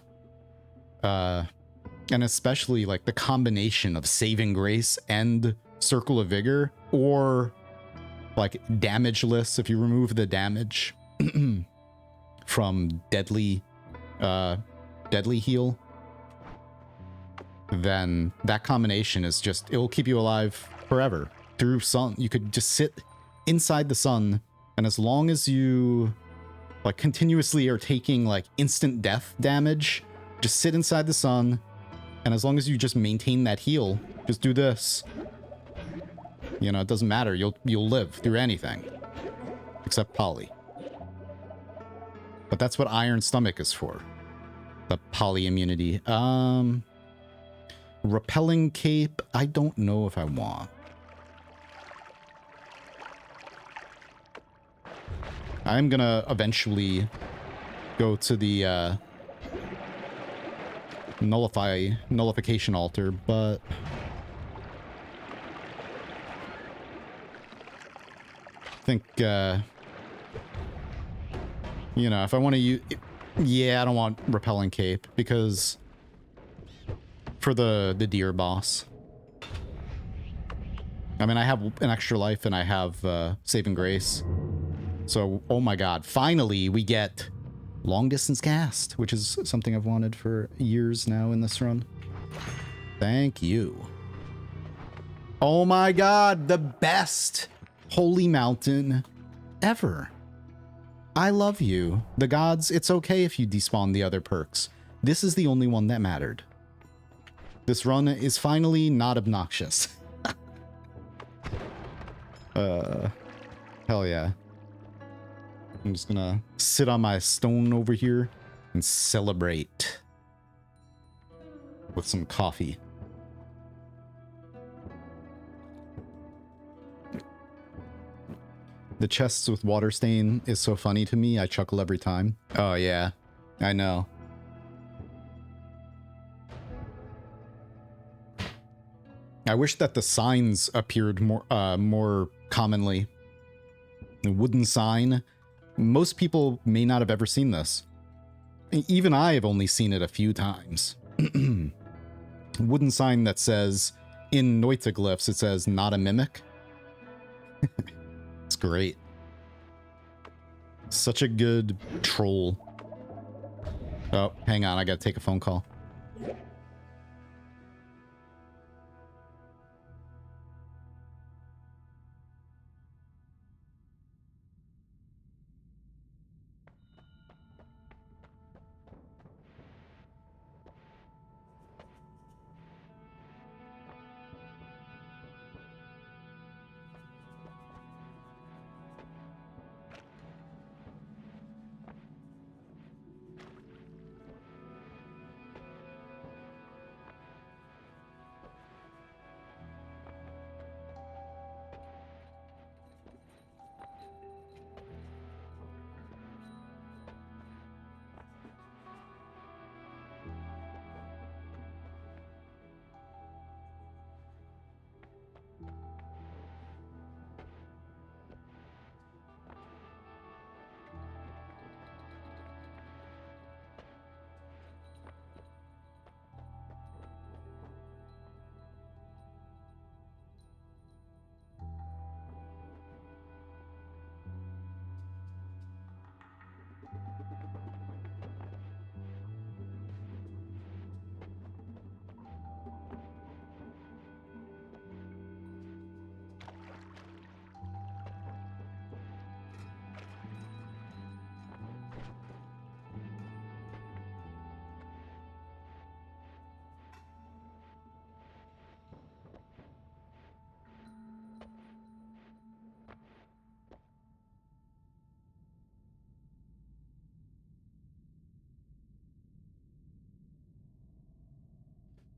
And especially like the combination of Saving Grace and Circle of Vigor, or like damage lists, if you remove the damage from deadly heal, then that combination is just, it will keep you alive forever through sun. You could just sit inside the sun, and as long as you like continuously are taking like instant death damage, just sit inside the sun, and as long as you just maintain that heal, just do this. You know, it doesn't matter. You'll live through anything except poly. But that's what Iron Stomach is for. The poly immunity. Repelling cape, I don't know if I want. I'm gonna eventually go to the nullification altar, but I think you know, if I want to use, yeah, I don't want repelling cape because for the deer boss. I mean, I have an extra life and I have saving grace. So, oh my god, finally we get long distance cast, which is something I've wanted for years now in this run. Thank you. Oh my god, the best holy mountain ever. I love you. The gods, it's okay if you despawn the other perks. This is the only one that mattered. This run is finally not obnoxious. Hell yeah. I'm just gonna sit on my stone over here and celebrate with some coffee. The chests with water stain is so funny to me. I chuckle every time. Oh yeah, I know. I wish that the signs appeared more commonly. The wooden sign. Most people may not have ever seen this. Even I have only seen it a few times. Wooden sign that says, in Noita glyphs, it says, not a mimic. It's great. Such a good troll. Oh, hang on, I gotta take a phone call.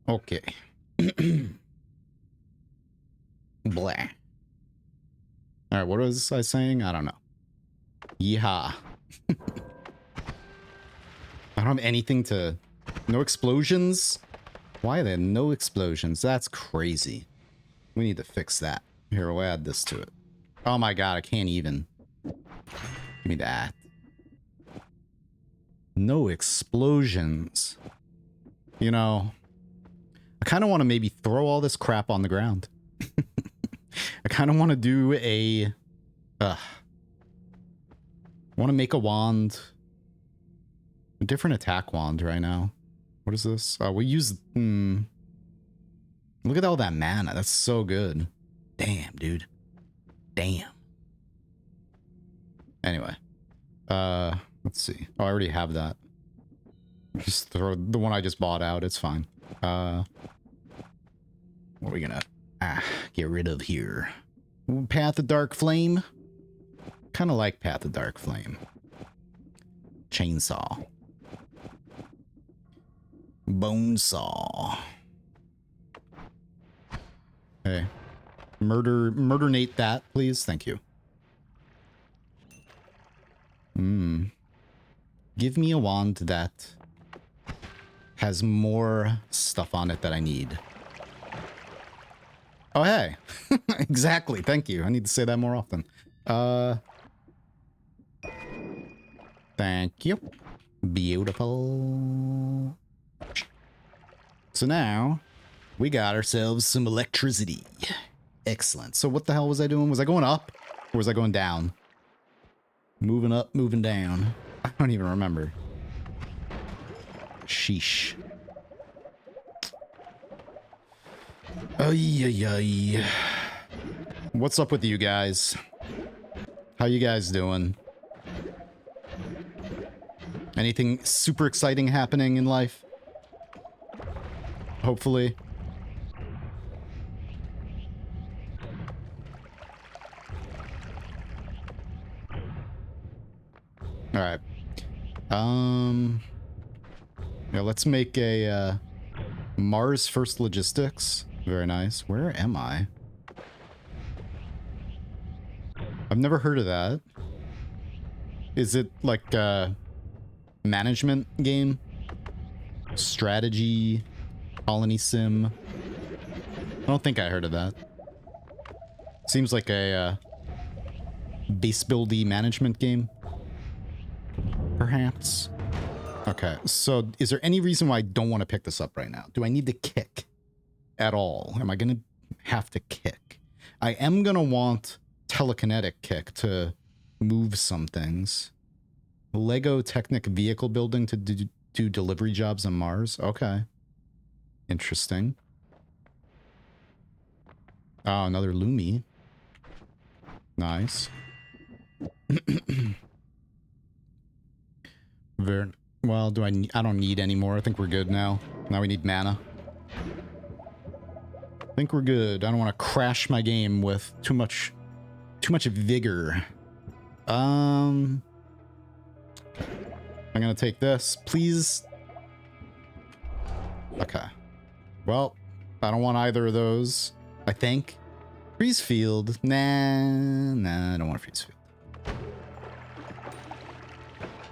Okay. Blah. All right, what was I saying? I don't know. Yeehaw. I don't have anything to... No explosions? Why are there no explosions? That's crazy. We need to fix that. Here, we'll add this to it. Oh my god, I can't even. Give me that. No explosions. You know, I kind of want to maybe throw all this crap on the ground. I kind of want to do a... I want to make a wand. A different attack wand right now. What is this? We use... Look at all that mana. That's so good. Damn, dude. Damn. Anyway. Let's see. Oh, I already have that. Just throw the one I just bought out. It's fine. What are we gonna get rid of here? Path of Dark Flame. Kind of like Path of Dark Flame. Chainsaw. Bone saw. Hey. Murder-nate that, please. Thank you. Give me a wand that has more stuff on it that I need. Oh, hey. Exactly. Thank you. I need to say that more often. Thank you. Beautiful. So now we got ourselves some electricity. Excellent. So what the hell was I doing? Was I going up or was I going down? Moving up, moving down. I don't even remember. Sheesh. Ay, ay, ay. What's up with you guys? How you guys doing? Anything super exciting happening in life? Hopefully. All right. Yeah, let's make a Mars First Logistics. Very nice. Where am I? I've never heard of that. Is it like a management game? Strategy? Colony sim? I don't think I heard of that. Seems like a base buildy management game. Perhaps. Okay, so is there any reason why I don't want to pick this up right now? Do I need to kick at all? Am I going to have to kick? I am going to want telekinetic kick to move some things. Lego Technic vehicle building to do delivery jobs on Mars. Okay. Interesting. Oh, another Lumi. Nice. Very well. I don't need any more. I think we're good now. Now we need mana. I think we're good. I don't want to crash my game with too much vigor. I'm gonna take this, please. Okay. Well, I don't want either of those. I think. Freeze field. Nah, I don't want a freeze field.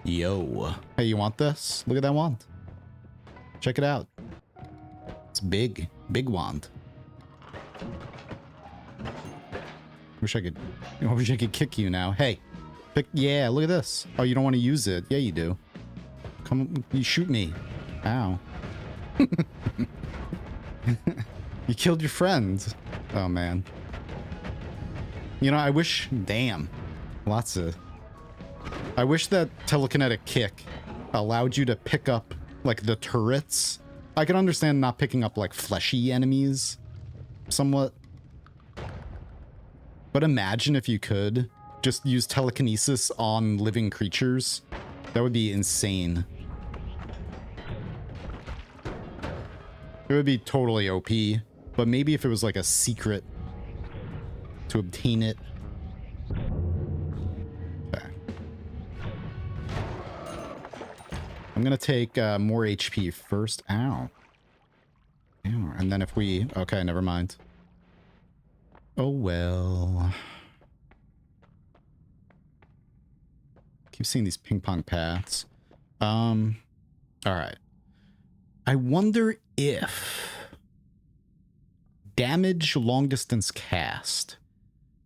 Yo. Hey, you want this? Look at that wand. Check it out. It's big. Big wand. Wish I could kick you now. Hey. Yeah, look at this. Oh, you don't want to use it. Yeah, you do. Come, you shoot me. Ow. You killed your friend. Oh, man. You know, I wish... Damn. I wish that telekinetic kick allowed you to pick up, like, the turrets. I can understand not picking up, like, fleshy enemies. Somewhat. But imagine if you could just use telekinesis on living creatures. That would be insane. It would be totally OP. But maybe if it was, like, a secret to obtain it. Okay. I'm gonna take more HP first. Ow. Ow. And then if we... Okay, never mind. Oh, well. Keep seeing these ping pong paths. All right. I wonder if... Damage long distance cast.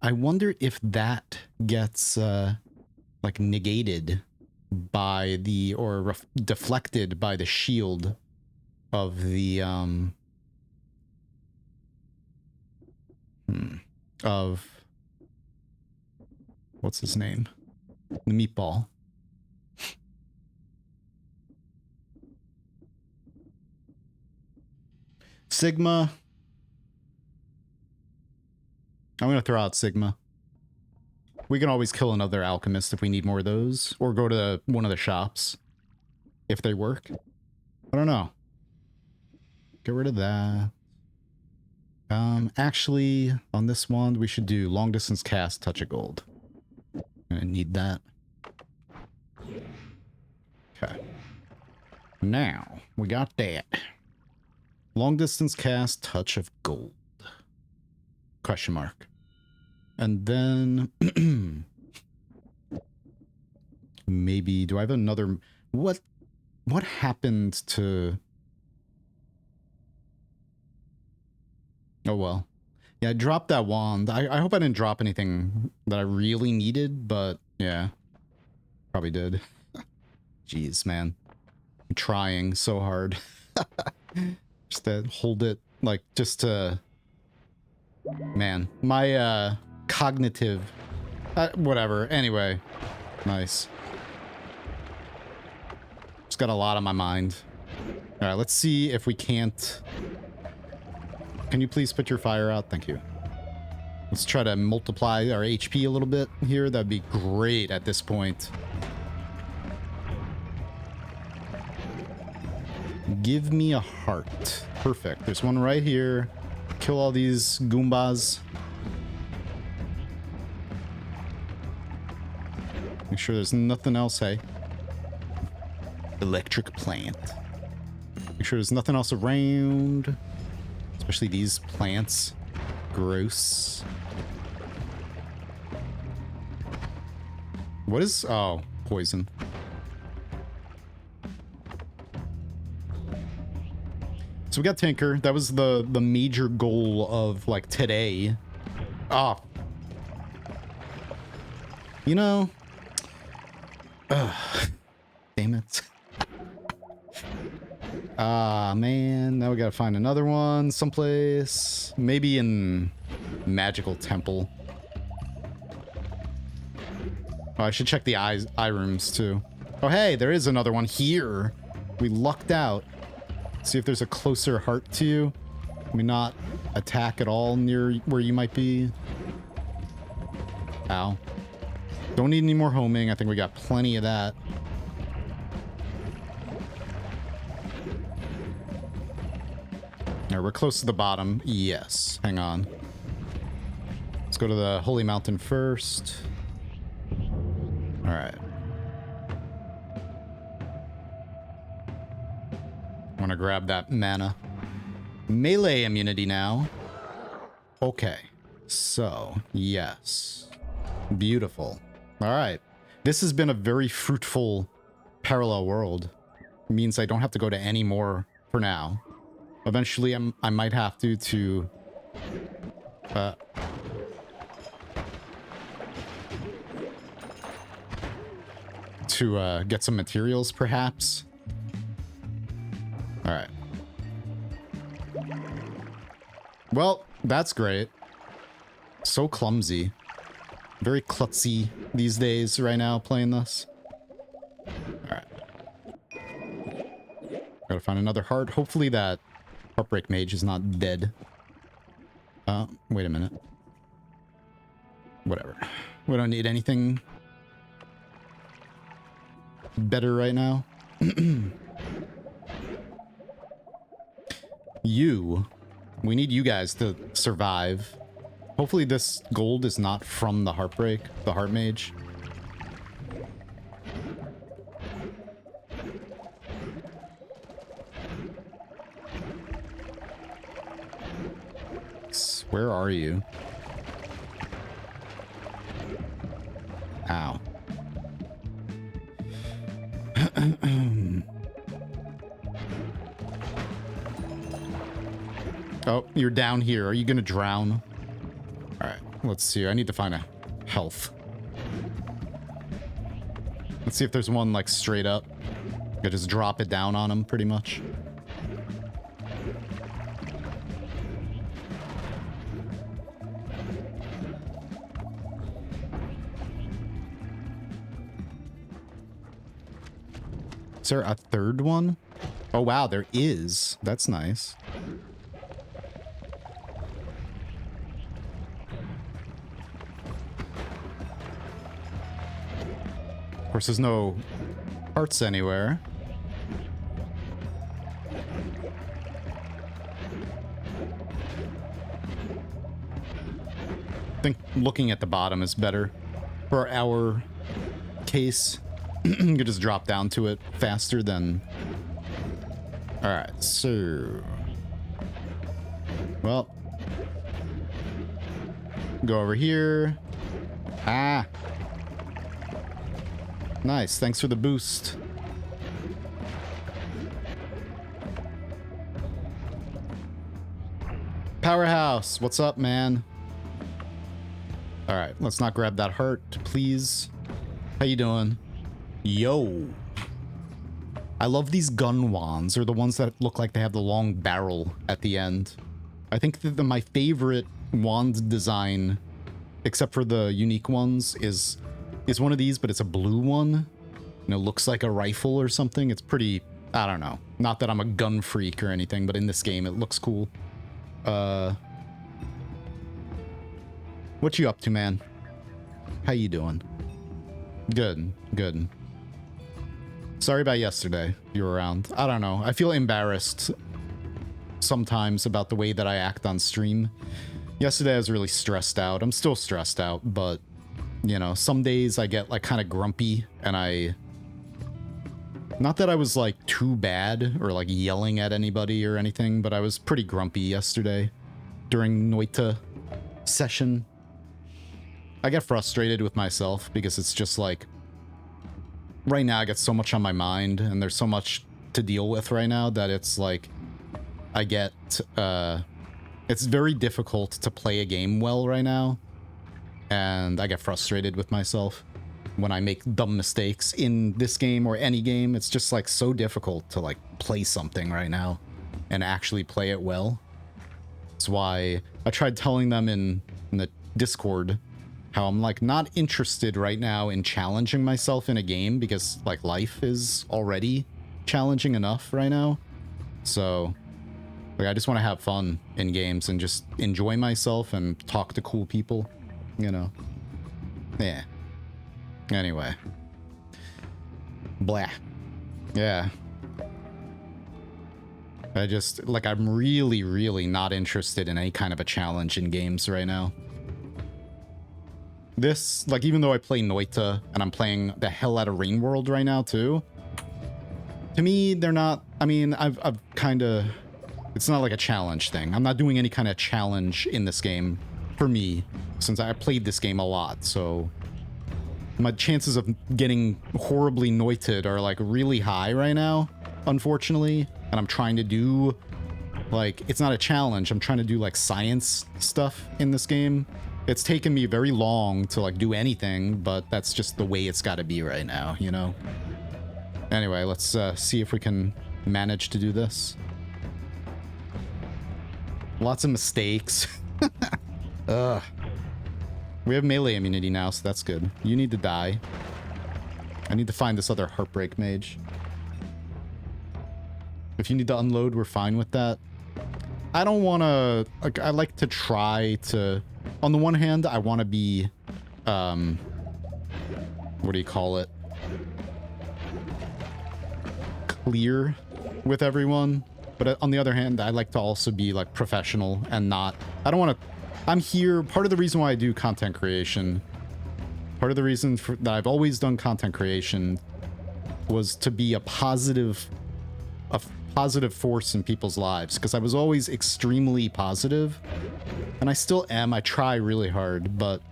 I wonder if that gets like negated by the or deflected by the shield of the of what's his name? The meatball. Sigma. I'm going to throw out Sigma. We can always kill another alchemist if we need more of those. Or go to one of the shops. If they work. I don't know. Get rid of that. Actually, on this wand, we should do long distance cast, touch of gold. I need that. Okay. Now, we got that. Long distance cast, touch of gold. Question mark. And then maybe do I have another What happened to... Oh, well. Yeah, I dropped that wand. I hope I didn't drop anything that I really needed, but yeah. Probably did. Jeez, man. I'm trying so hard. Just to hold it, like, just to... Man, my, cognitive... whatever. Anyway. Nice. Just got a lot on my mind. Alright, let's see if we can't... Can you please put your fire out? Thank you. Let's try to multiply our HP a little bit here. That'd be great at this point. Give me a heart. Perfect. There's one right here. Kill all these Goombas. Make sure there's nothing else, hey. Electric plant. Make sure there's nothing else around. Especially these plants. Gross. What is... Oh, poison. So we got Tinker. That was the major goal of, like, today. Oh. You know... Damn it. Ah, man. Now we gotta find another one someplace. Maybe in Magical Temple. Oh, I should check the eye rooms, too. Oh, hey, there is another one here. We lucked out. See if there's a closer heart to you. Can we not attack at all near where you might be? Ow. Don't need any more homing. I think we got plenty of that. Alright, we're close to the bottom. Yes. Hang on. Let's go to the Holy Mountain first. Alright. I want to grab that mana. Melee immunity now. Okay. So, yes. Beautiful. Alright. This has been a very fruitful parallel world. It means I don't have to go to any more for now. Eventually, I might have to get some materials, perhaps. All right. Well, that's great. So clumsy. Very klutzy these days right now playing this. All right. Gotta find another heart. Hopefully that Heartbreak Mage is not dead. Wait a minute. Whatever. We don't need anything better right now. We need you guys to survive. Hopefully this gold is not from the Heart Mage. Where are you? Ow. Oh, you're down here. Are you gonna drown? Alright, let's see. I need to find a health. Let's see if there's one, like, straight up. I could just drop it down on him, pretty much. Is there a third one? Oh, wow, there is. That's nice. Of course, there's no hearts anywhere. I think looking at the bottom is better for our case. You could just drop down to it faster than... Alright, so... Well... Go over here. Ah! Nice, thanks for the boost. Powerhouse, what's up, man? All right, let's not grab that heart, please. How you doing? Yo. I love these gun wands, or the ones that look like they have the long barrel at the end. I think that my favorite wand design, except for the unique ones, is one of these, but it's a blue one. You know, looks like a rifle or something. It's pretty, I don't know. Not that I'm a gun freak or anything, but in this game, it looks cool. What you up to, man? How you doing? Good, good. Sorry about yesterday, you were around. I don't know. I feel embarrassed sometimes about the way that I act on stream. Yesterday I was really stressed out. I'm still stressed out, but, you know, some days I get, like, kind of grumpy, and not that I was, like, too bad or, like, yelling at anybody or anything, but I was pretty grumpy yesterday during Noita session. I get frustrated with myself because it's just, like, right now I get so much on my mind, and there's so much to deal with right now that it's, like, I get, it's very difficult to play a game well right now, and I get frustrated with myself when I make dumb mistakes in this game or any game. It's just, like, so difficult to, like, play something right now and actually play it well. That's why I tried telling them in the Discord how I'm, like, not interested right now in challenging myself in a game because, like, life is already challenging enough right now. So, like, I just want to have fun in games and just enjoy myself and talk to cool people, you know? Yeah. Anyway. Blah. Yeah. I just, like, I'm really, really not interested in any kind of a challenge in games right now. This, like, even though I play Noita and I'm playing the hell out of Rain World right now too, to me, they're not, I mean, I've kind of, it's not like a challenge thing. I'm not doing any kind of challenge in this game for me, since I played this game a lot, so my chances of getting horribly noited are, like, really high right now, unfortunately. And I'm trying to do, like, it's not a challenge. I'm trying to do, like, science stuff in this game. It's taken me very long to, like, do anything, but that's just the way it's got to be right now, you know? Anyway, let's see if we can manage to do this. Lots of mistakes. Ugh. We have melee immunity now, so that's good. You need to die. I need to find this other Heartbreak Mage. If you need to unload, we're fine with that. I don't want to... Like, I like to try to... On the one hand, I want to be... what do you call it? Clear with everyone. But on the other hand, I like to also be, like, professional and not... I don't want to... I'm here... Part of the reason why I do content creation... Part of the reason that I've always done content creation was to be a positive force in people's lives, because I was always extremely positive, and I still am. I try really hard, but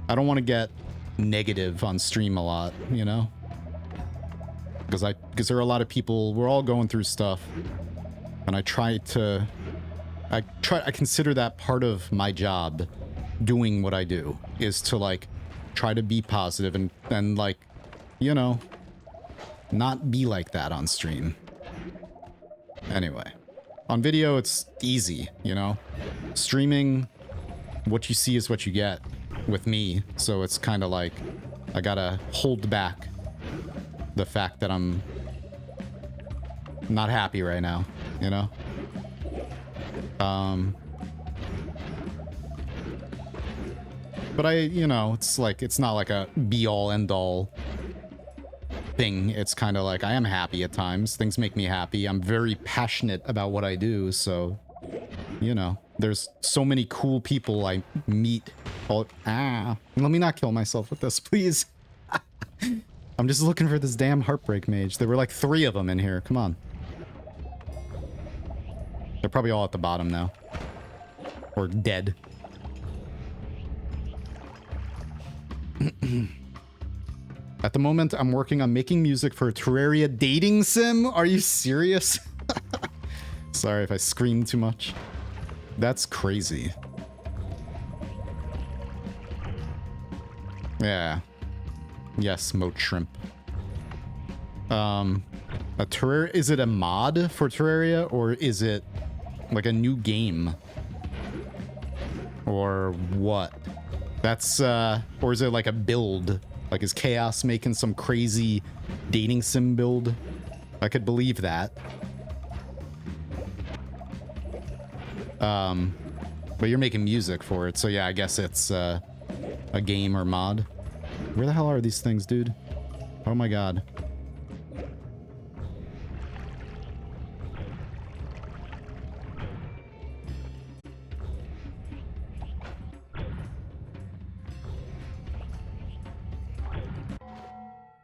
I don't want to get negative on stream a lot, you know? Because there are a lot of people, we're all going through stuff, and I consider that part of my job, doing what I do, is to, like, try to be positive and like, you know, not be like that on stream. Anyway, on video, it's easy, you know? Streaming, what you see is what you get with me, so it's kind of like, I gotta hold back the fact that I'm not happy right now, you know? But you know, it's like, it's not like a be-all, end-all thing. It's kind of like, I am happy at times. Things make me happy. I'm very passionate about what I do, so, you know, there's so many cool people I meet. Let me not kill myself with this, please. I'm just looking for this damn Heartbreak Mage. There were like 3 of them in here. Come on. They're probably all at the bottom now. Or dead. At the moment, I'm working on making music for a Terraria dating sim. Are you serious? Sorry if I screamed too much. That's crazy. Yeah. Yes, moat shrimp. A Terraria, is it a mod for Terraria, or is it like a new game? Or what? That's, or is it like a build? Like, is Chaos making some crazy dating sim build? I could believe that. But you're making music for it, so yeah, I guess it's, a game or mod. Where the hell are these things, dude? Oh my god.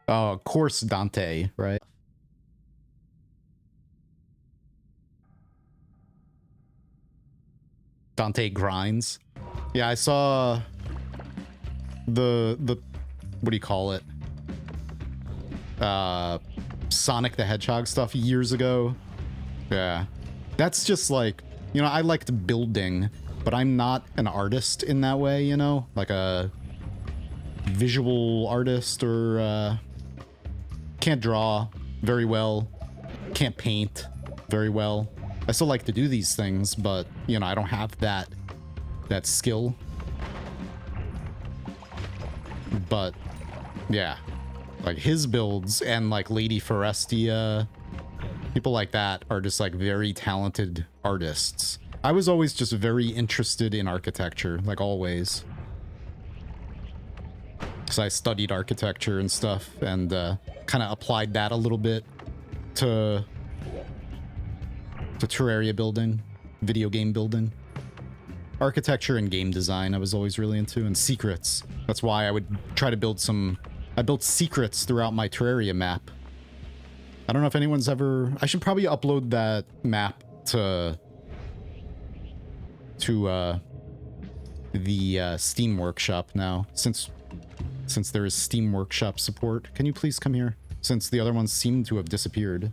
Oh, of course Dante, right? Dante grinds. Yeah, I saw the what do you call it? Sonic the Hedgehog stuff years ago. Yeah. That's just like, you know, I liked building, but I'm not an artist in that way, you know? Like a visual artist, or can't draw very well, can't paint very well. I still like to do these things, but, you know, I don't have that skill. But, yeah. Like, his builds and, like, Lady Forestia, people like that are just, like, very talented artists. I was always just very interested in architecture, like, always. So I studied architecture and stuff, and kind of applied that a little bit to Terraria building, video game building. Architecture and game design I was always really into, and secrets. That's why I would try to build some... I built secrets throughout my Terraria map. I don't know if anyone's ever... I should probably upload that map to the Steam Workshop now, since there is Steam Workshop support. Can you please come here? Since the other ones seem to have disappeared.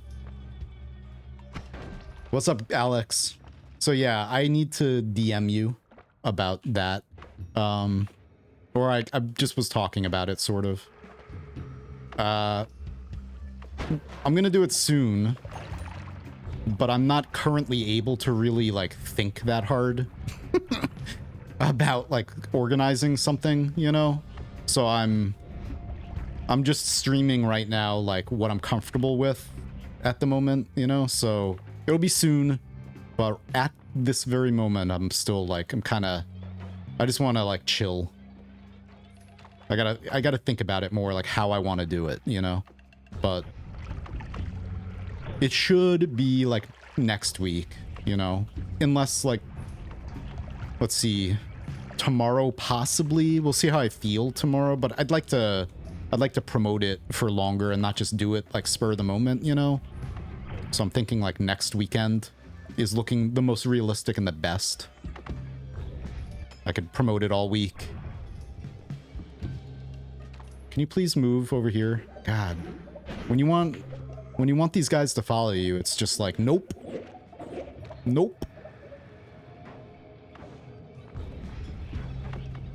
What's up, Alex? So yeah, I need to DM you about that. Or I just was talking about it, sort of. I'm gonna do it soon, but I'm not currently able to really, like, think that hard about, like, organizing something, you know? So I'm just streaming right now, like, what I'm comfortable with at the moment, you know? So it'll be soon, but at this very moment, I'm still, like, I just want to, like, chill. I gotta think about it more, like, how I want to do it, you know? But it should be, like, next week, you know? Unless, like, let's see, tomorrow possibly. We'll see how I feel tomorrow, but I'd like to promote it for longer and not just do it, like, spur of the moment, you know? So I'm thinking, like, next weekend is looking the most realistic and the best. I could promote it all week. Can you please move over here? God. When you want these guys to follow you, it's just like, nope. Nope.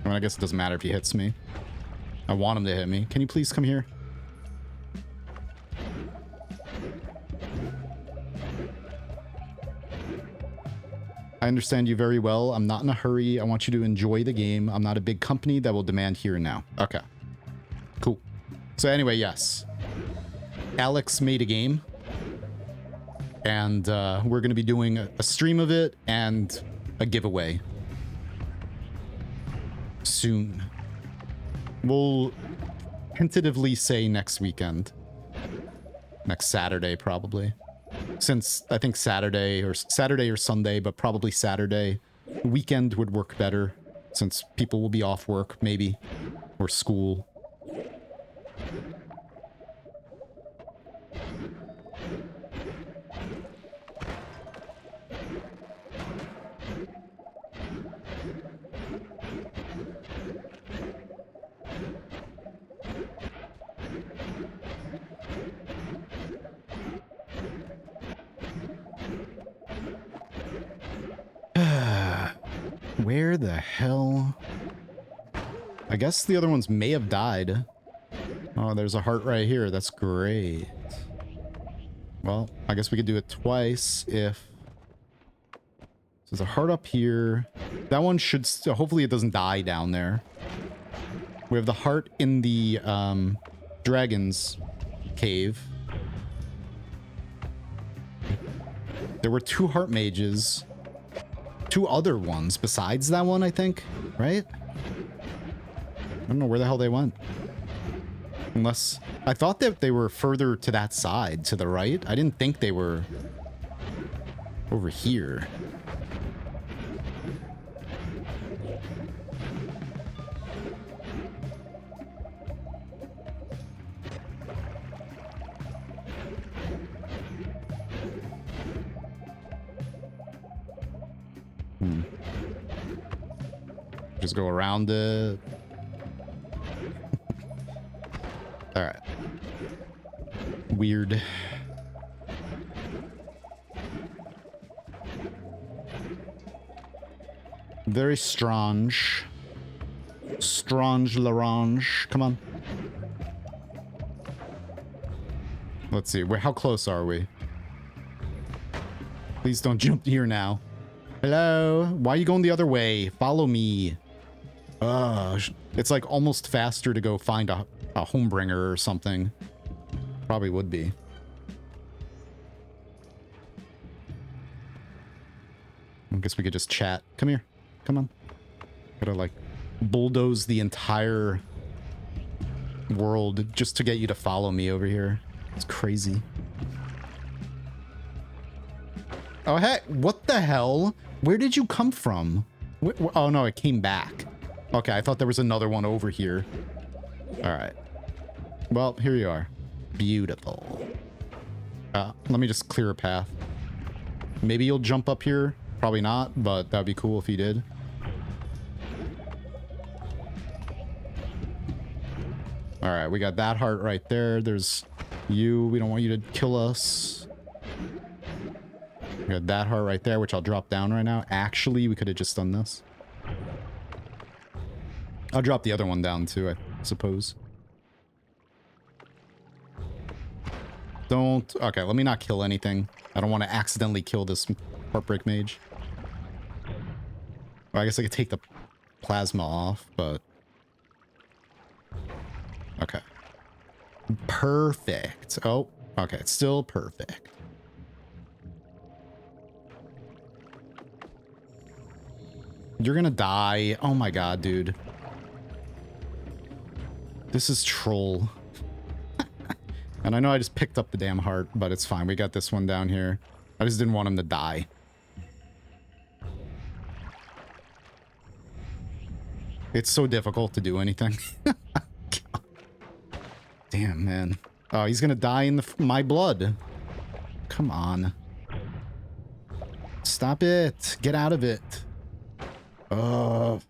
I mean, I guess it doesn't matter if he hits me. I want him to hit me. Can you please come here? I understand you very well. I'm not in a hurry. I want you to enjoy the game. I'm not a big company that will demand here and now. Okay. Cool. So anyway, yes. Alex made a game. And we're going to be doing a stream of it and a giveaway. Soon. We'll tentatively say next weekend. Next Saturday, probably. Since I think Saturday or Sunday, but probably Saturday. Weekend would work better, since people will be off work, maybe. Or school. Where the hell? I guess the other ones may have died. Oh, there's a heart right here. That's great. Well, I guess we could do it twice if... So there's a heart up here. That one should... Hopefully it doesn't die down there. We have the heart in the dragon's cave. There were 2 heart mages. 2 other ones besides that one, I think. Right? I don't know where the hell they went. Unless... I thought that they were further to that side, to the right. I didn't think they were over here. Just go around it. All right. Weird. Very strange. Strange Larange. Come on. Let's see. How close are we? Please don't jump here now. Hello? Why are you going the other way? Follow me. It's like almost faster to go find a homebringer or something. Probably would be. I guess we could just chat. Come here. Come on. Gotta like bulldoze the entire world just to get you to follow me over here. It's crazy. Oh, hey, what the hell? Where did you come from? Oh, no, it came back. Okay, I thought there was another one over here. All right. Well, here you are. Beautiful. Let me just clear a path. Maybe you'll jump up here. Probably not, but that'd be cool if you did. All right, we got that heart right there. There's you. We don't want you to kill us. We got that heart right there, which I'll drop down right now. Actually, we could have just done this. I'll drop the other one down too, I suppose. Don't... Okay, let me not kill anything. I don't want to accidentally kill this Heartbreak Mage. Well, I guess I could take the plasma off, but... Okay. Perfect. Oh, okay, it's still perfect. You're gonna die. Oh my god, dude. This is troll. And I know I just picked up the damn heart, but it's fine. We got this one down here. I just didn't want him to die. It's so difficult to do anything. Damn, man. Oh, he's gonna die in my blood. Come on. Stop it. Get out of it. Oh.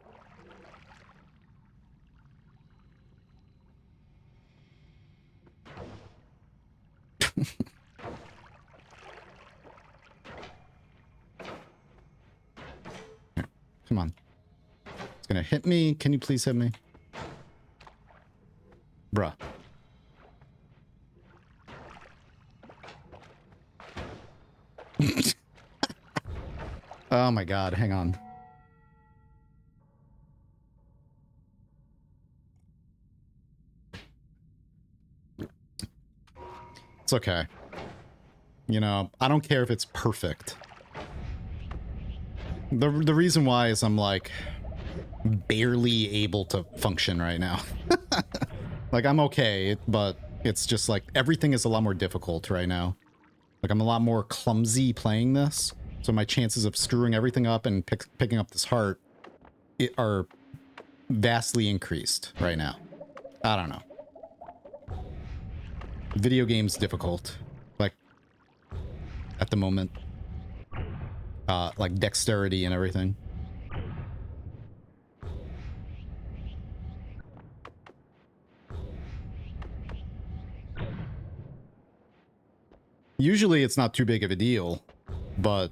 Come on. It's gonna hit me. Can you please hit me? Bruh. Oh my god, hang on. It's okay. You know, I don't care if it's perfect. The reason why is I'm like barely able to function right now. Like I'm okay, but it's just like everything is a lot more difficult right now. Like I'm a lot more clumsy playing this, so my chances of screwing everything up and picking up this heart are vastly increased right now. I don't know. Video game's difficult, like at the moment. Like dexterity and everything. Usually it's not too big of a deal, but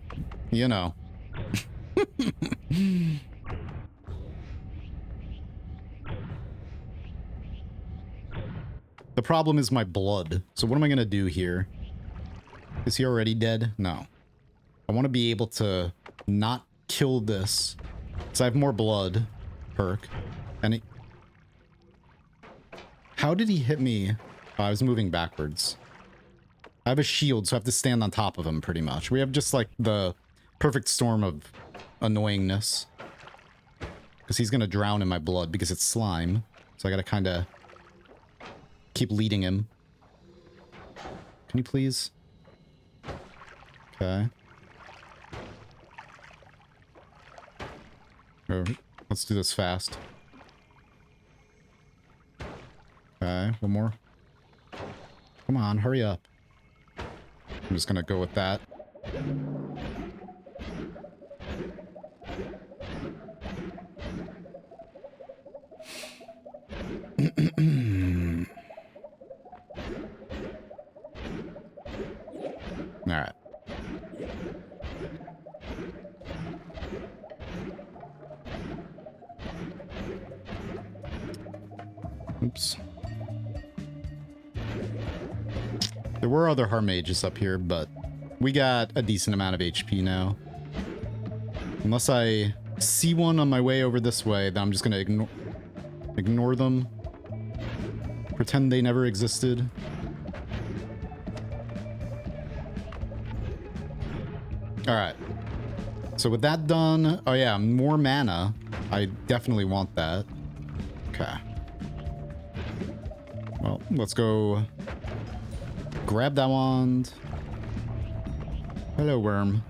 you know. The problem is my blood. So what am I going to do here? Is he already dead? No. I want to be able to not kill this. Because I have more blood. Perk. And he... How did he hit me? Oh, I was moving backwards. I have a shield, so I have to stand on top of him, pretty much. We have just, like, the perfect storm of annoyingness. Because he's going to drown in my blood because it's slime. So I got to kind of keep leading him. Can you please? Okay. Oh, let's do this fast. Okay, one more. Come on, hurry up. I'm just gonna go with that. Alright. Oops. There were other heart mages up here, but we got a decent amount of HP now. Unless I see one on my way over this way, then I'm just gonna ignore them. Pretend they never existed. Alright. So with that done... Oh yeah, more mana. I definitely want that. Okay. Well, let's go... grab that wand. Hello, worm.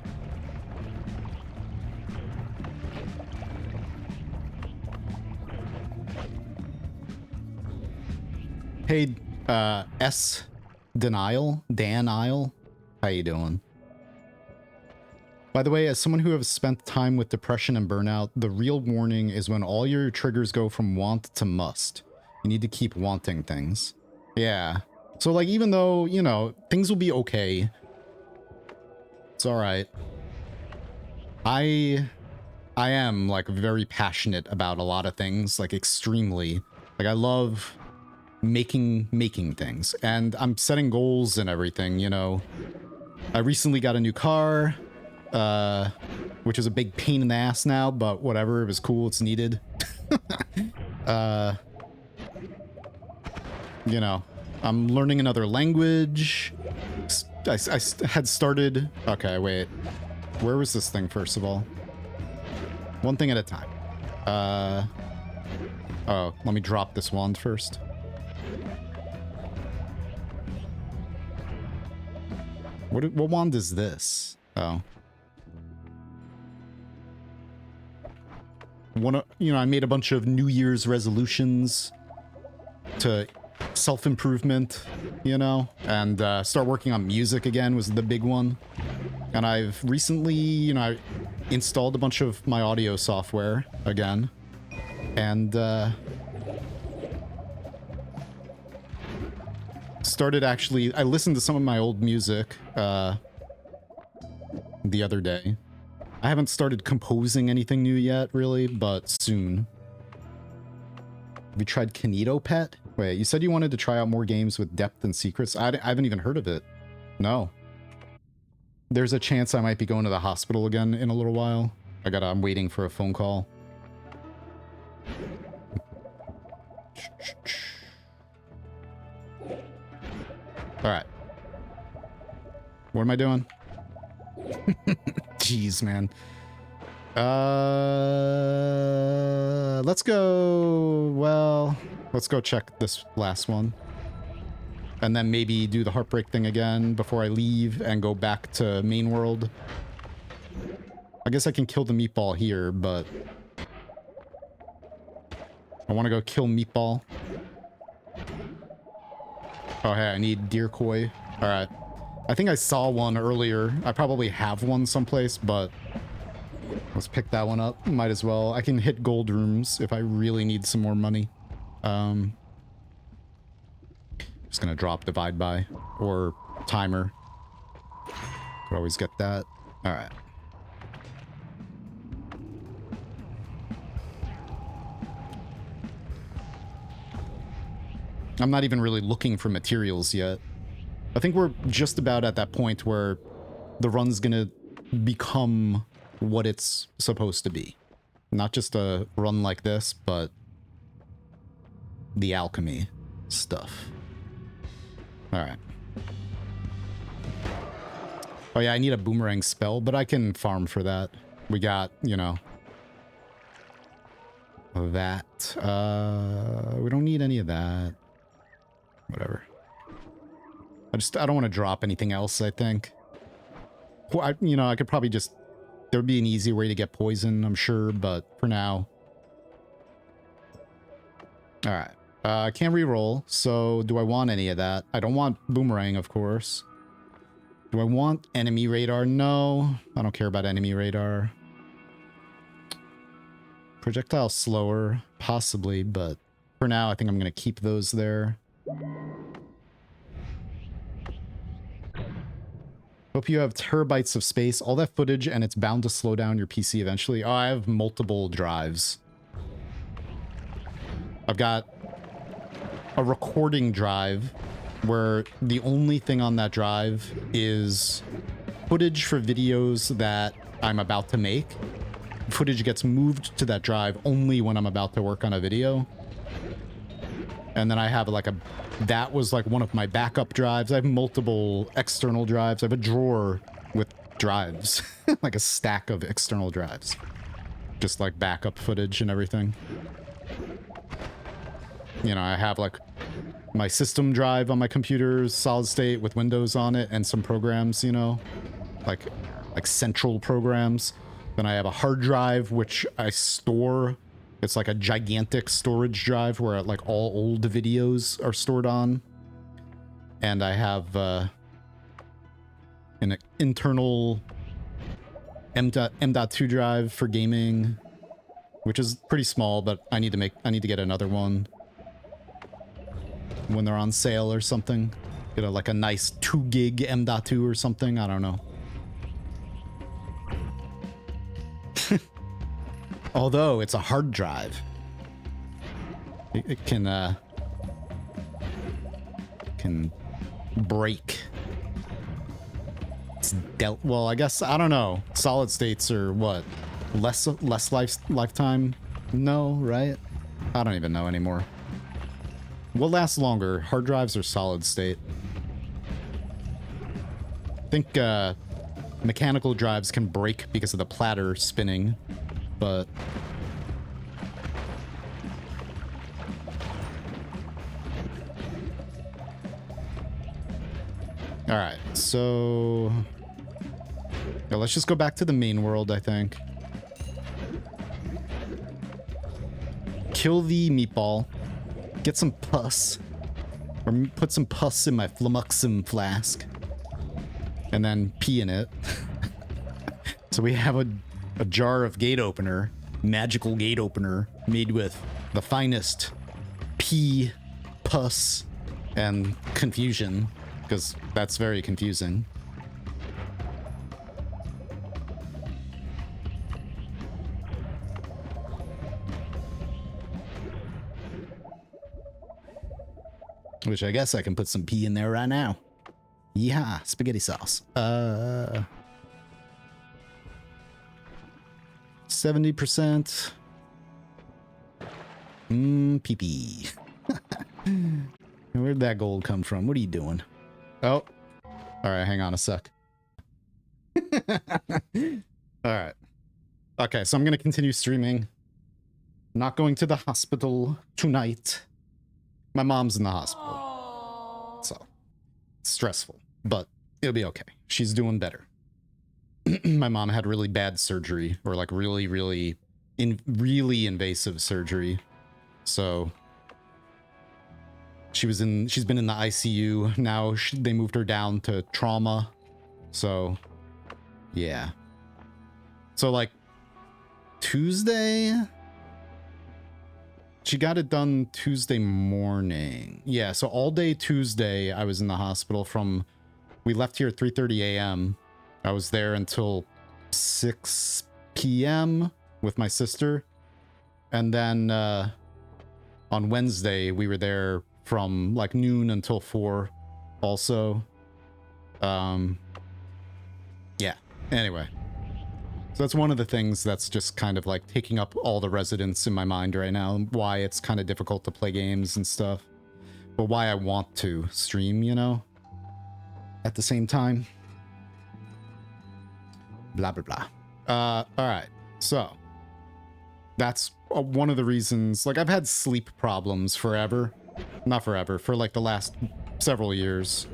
Hey, S. Denial? Daniel? How you doing? By the way, as someone who has spent time with depression and burnout, the real warning is when all your triggers go from want to must. You need to keep wanting things. Yeah. So, like, even though, you know, things will be okay. It's alright. I am, like, very passionate about a lot of things, like, extremely. Like, I love making things. And I'm setting goals and everything, you know. I recently got a new car. Which is a big pain in the ass now, but whatever, it was cool, it's needed. You know, I'm learning another language. I had started... Okay, wait. Where was this thing, first of all? One thing at a time. Oh, let me drop this wand first. What wand is this? Oh. You know, I made a bunch of New Year's resolutions to self-improvement, you know, and start working on music again was the big one. And I've recently, you know, I installed a bunch of my audio software again. And started actually, I listened to some of my old music the other day. I haven't started composing anything new yet, really, but soon. Have you tried Kinito Pet? Wait, you said you wanted to try out more games with depth and secrets? I haven't even heard of it. No. There's a chance I might be going to the hospital again in a little while. I'm waiting for a phone call. Alright. What am I doing? Jeez, man. Let's go... Well, let's go check this last one. And then maybe do the heartbreak thing again before I leave and go back to main world. I guess I can kill the meatball here, but... I want to go kill meatball. Oh, hey, I need deer koi. Alright. I think I saw one earlier. I probably have one someplace, but let's pick that one up. Might as well. I can hit gold rooms if I really need some more money. Just gonna drop divide by or timer. Could always get that. All right. I'm not even really looking for materials yet. I think we're just about at that point where the run's gonna become what it's supposed to be. Not just a run like this, but the alchemy stuff. Alright. Oh yeah, I need a boomerang spell, but I can farm for that. We got, you know, that. We don't need any of that. Whatever. I don't want to drop anything else, I think. Well, you know, I could probably just... There would be an easy way to get poison, I'm sure, but for now... Alright. I can't reroll, so do I want any of that? I don't want boomerang, of course. Do I want enemy radar? No. I don't care about enemy radar. Projectile slower, possibly, but for now I think I'm going to keep those there. Hope you have terabytes of space, all that footage, and it's bound to slow down your PC eventually. Oh, I have multiple drives. I've got a recording drive where the only thing on that drive is footage for videos that I'm about to make. Footage gets moved to that drive only when I'm about to work on a video. And then I have like that was like one of my backup drives. I have multiple external drives. I have a drawer with drives, like a stack of external drives. Just like backup footage and everything. You know, I have like my system drive on my computer, solid state with Windows on it, and some programs, you know, like central programs. Then I have a hard drive, which I store. It's like a gigantic storage drive where like all old videos are stored on. And I have an internal M.2 drive for gaming, which is pretty small, but I need to get another one when they're on sale or something. Get like a nice 2 gig M.2 or something. I don't know. Although it's a hard drive, it can break. It's well, I guess, I don't know. Solid states are what? Less lifetime? No, right? I don't even know anymore. What lasts longer, hard drives or solid state? I think mechanical drives can break because of the platter spinning. But all right, so yeah, let's just go back to the main world, I think. Kill the meatball, get some pus, or put some pus in my flummoxum flask, and then pee in it. So we have a jar of gate opener, magical gate opener, made with the finest pee, pus, and confusion, because that's very confusing. Which I guess I can put some pee in there right now. Yeah, spaghetti sauce. 70%. Pee-pee. Where'd that gold come from? What are you doing? Oh. Alright, hang on a sec. Alright. Okay, so I'm gonna continue streaming. Not going to the hospital tonight. My mom's in the hospital. So, it's stressful, but it'll be okay. She's doing better. My mom had really bad surgery, or like really invasive surgery. So she's been in the ICU. Now they moved her down to trauma. So yeah. So like Tuesday, she got it done Tuesday morning. Yeah, so all day Tuesday I was in the hospital we left here at 3:30 a.m. I was there until 6 p.m. with my sister. And then on Wednesday, we were there from like noon until 4 also. Yeah, anyway. So that's one of the things that's just kind of like taking up all the residence in my mind right now, why it's kind of difficult to play games and stuff, but why I want to stream, you know, at the same time. Blah, blah, blah. All right, so that's one of the reasons, like I've had sleep problems forever. Not forever, for like the last several years.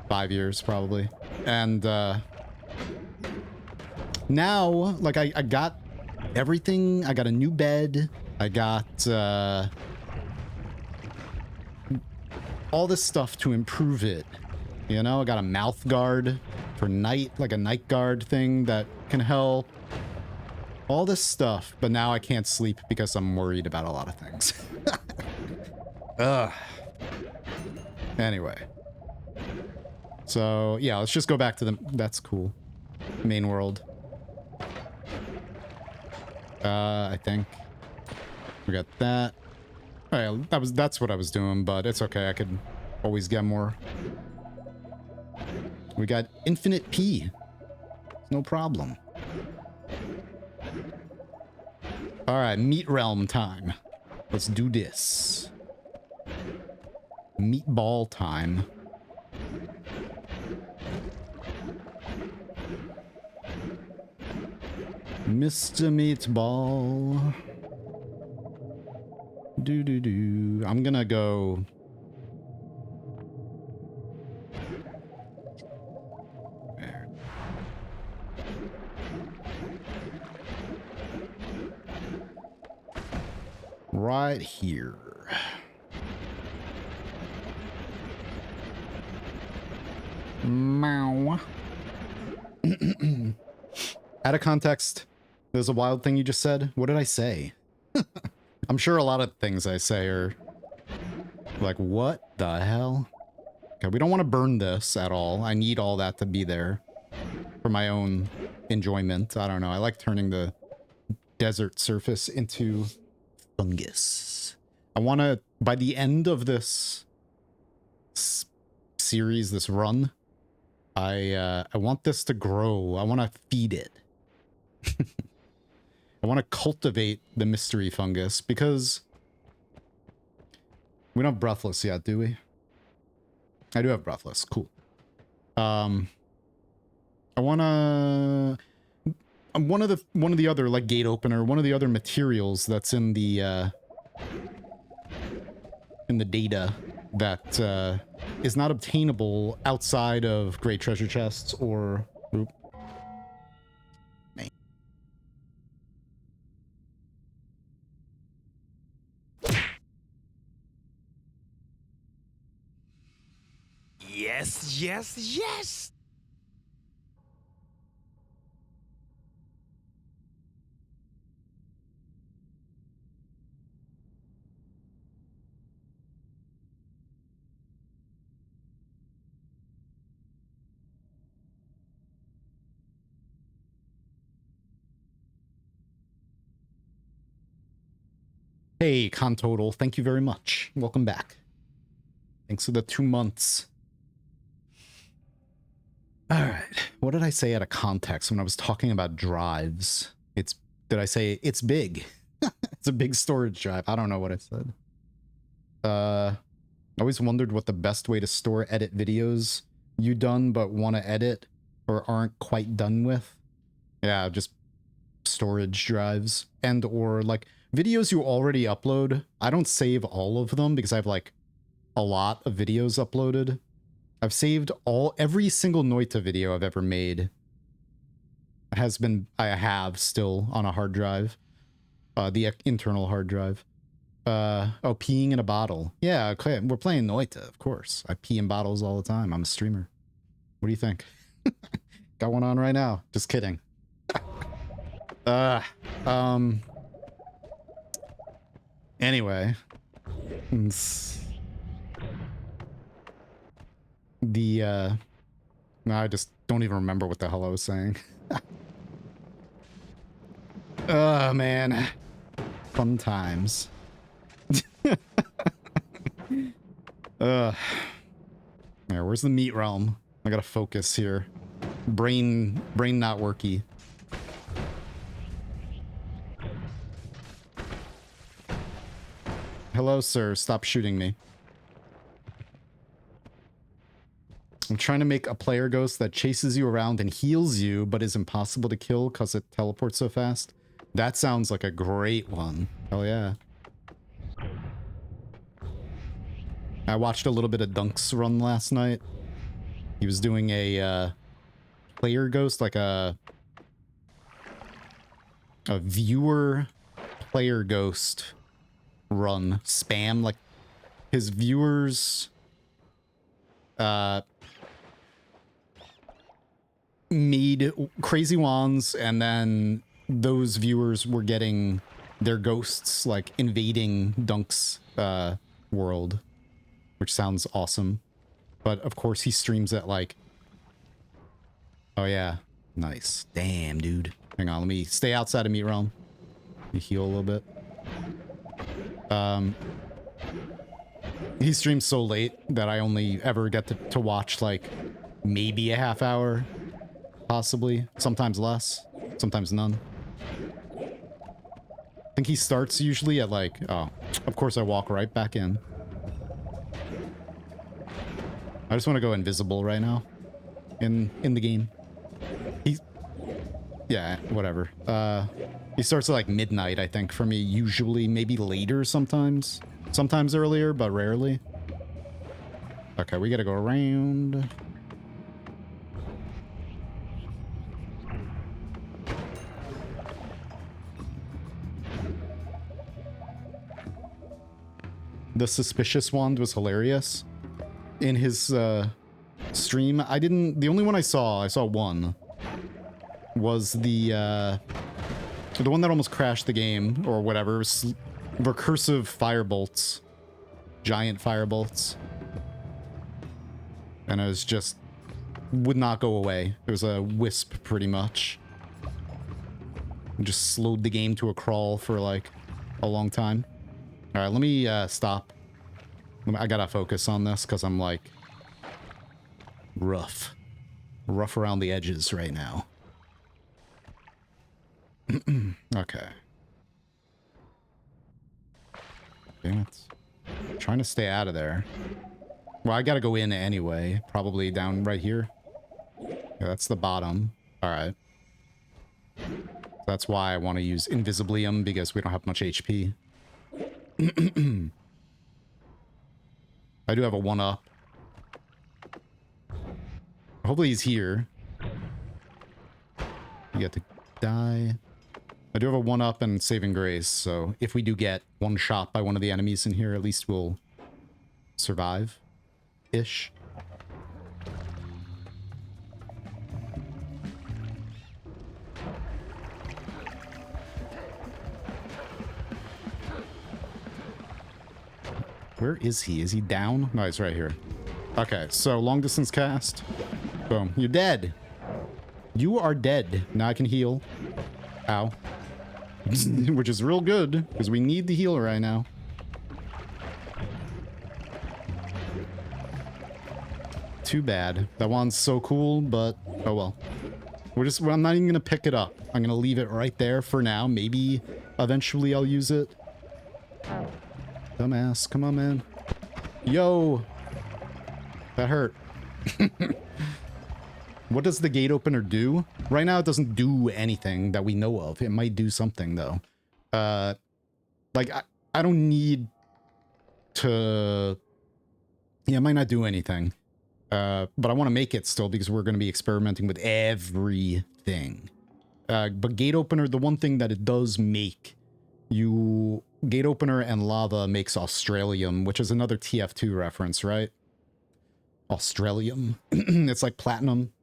5 years probably. And now, like I got everything. I got a new bed. I got all this stuff to improve it. You know, I got a mouth guard for night, like a night guard thing that can help. All this stuff, but now I can't sleep because I'm worried about a lot of things. Ugh. Anyway. So, yeah, let's just go back to the... That's cool. Main world. I think. We got that. All right, that's what I was doing, but it's okay. I could always get more. We got infinite P. No problem. All right, meat realm time. Let's do this. Meatball time. Mr. Meatball. Do. I'm gonna go. There. Right here. Meow. Out of context, there's a wild thing you just said. What did I say? I'm sure a lot of things I say are like, what the hell? Okay, we don't want to burn this at all. I need all that to be there for my own enjoyment. I don't know. I like turning the desert surface into fungus. I want to, by the end of this series, this run, I want this to grow. I want to feed it. I want to cultivate the mystery fungus because we don't have breathless yet, do we? I do have breathless. Cool. I want to one of the other like gate opener, one of the other materials that's in the data that is not obtainable outside of great treasure chests or oop. Yes, yes, yes! Hey, Contotal, thank you very much. Welcome back. Thanks for the 2 months. All right. What did I say out of context when I was talking about drives? Did I say it's big? It's a big storage drive. I don't know what I said. I always wondered what the best way to store edit videos you done but want to edit or aren't quite done with. Yeah, just storage drives and or like videos you already upload. I don't save all of them because I have like a lot of videos uploaded. I've saved every single Noita video I've ever made. I have still on a hard drive. The internal hard drive. Oh, peeing in a bottle. Yeah, okay. We're playing Noita, of course. I pee in bottles all the time. I'm a streamer. What do you think? Got one on right now. Just kidding. Anyway. I just don't even remember what the hell I was saying. Oh, man. Fun times. Yeah, where's the meat realm? I gotta focus here. Brain not worky. Hello, sir. Stop shooting me. I'm trying to make a player ghost that chases you around and heals you, but is impossible to kill because it teleports so fast. That sounds like a great one. Hell yeah. I watched a little bit of Dunk's run last night. He was doing a player ghost, like a viewer player ghost run spam. Like his viewers made crazy wands, and then those viewers were getting their ghosts like invading Dunk's world, which sounds awesome. But of course he streams at like, oh yeah, nice. Damn, dude. Hang on, let me stay outside of meat realm. You heal a little bit. He streams so late that I only ever get to watch like maybe a half hour, possibly. Sometimes less, sometimes none. I think he starts usually at like, oh, of course I walk right back in. I just want to go invisible right now in the game. Yeah, whatever. He starts at like midnight, I think, for me. Usually, maybe later sometimes. Sometimes earlier, but rarely. Okay, we gotta go around. The suspicious wand was hilarious. In his stream, the only one I saw one, was the one that almost crashed the game, or whatever. It was recursive firebolts. Giant firebolts. And it was just, would not go away. It was a wisp, pretty much. It just slowed the game to a crawl for, like, a long time. Alright, let me stop. I gotta focus on this, because I'm, like, rough. Rough around the edges right now. Okay. Damn it. I'm trying to stay out of there. Well, I gotta go in anyway. Probably down right here. Yeah, that's the bottom. Alright. That's why I want to use Invisiblium, because we don't have much HP. I do have a 1-up. Hopefully he's here. You get to die. I do have a 1-up and saving grace, so if we do get one shot by one of the enemies in here, at least we'll survive-ish. Where is he? Is he down? No, he's right here. Okay, so long distance cast. Boom. You're dead. You are dead. Now I can heal. Ow. Which is real good, because we need the heal right now. Too bad. That wand's so cool, but oh well. I'm not even gonna pick it up. I'm gonna leave it right there for now. Maybe eventually I'll use it. Dumbass. Come on, man. Yo! That hurt. What does the gate opener do? Right now, it doesn't do anything that we know of. It might do something, though. Like, I don't need to... Yeah, it might not do anything. But I want to make it still, because we're going to be experimenting with everything. But gate opener, the one thing that it does make, gate opener and lava makes Australium, which is another TF2 reference, right? Australium. It's like platinum.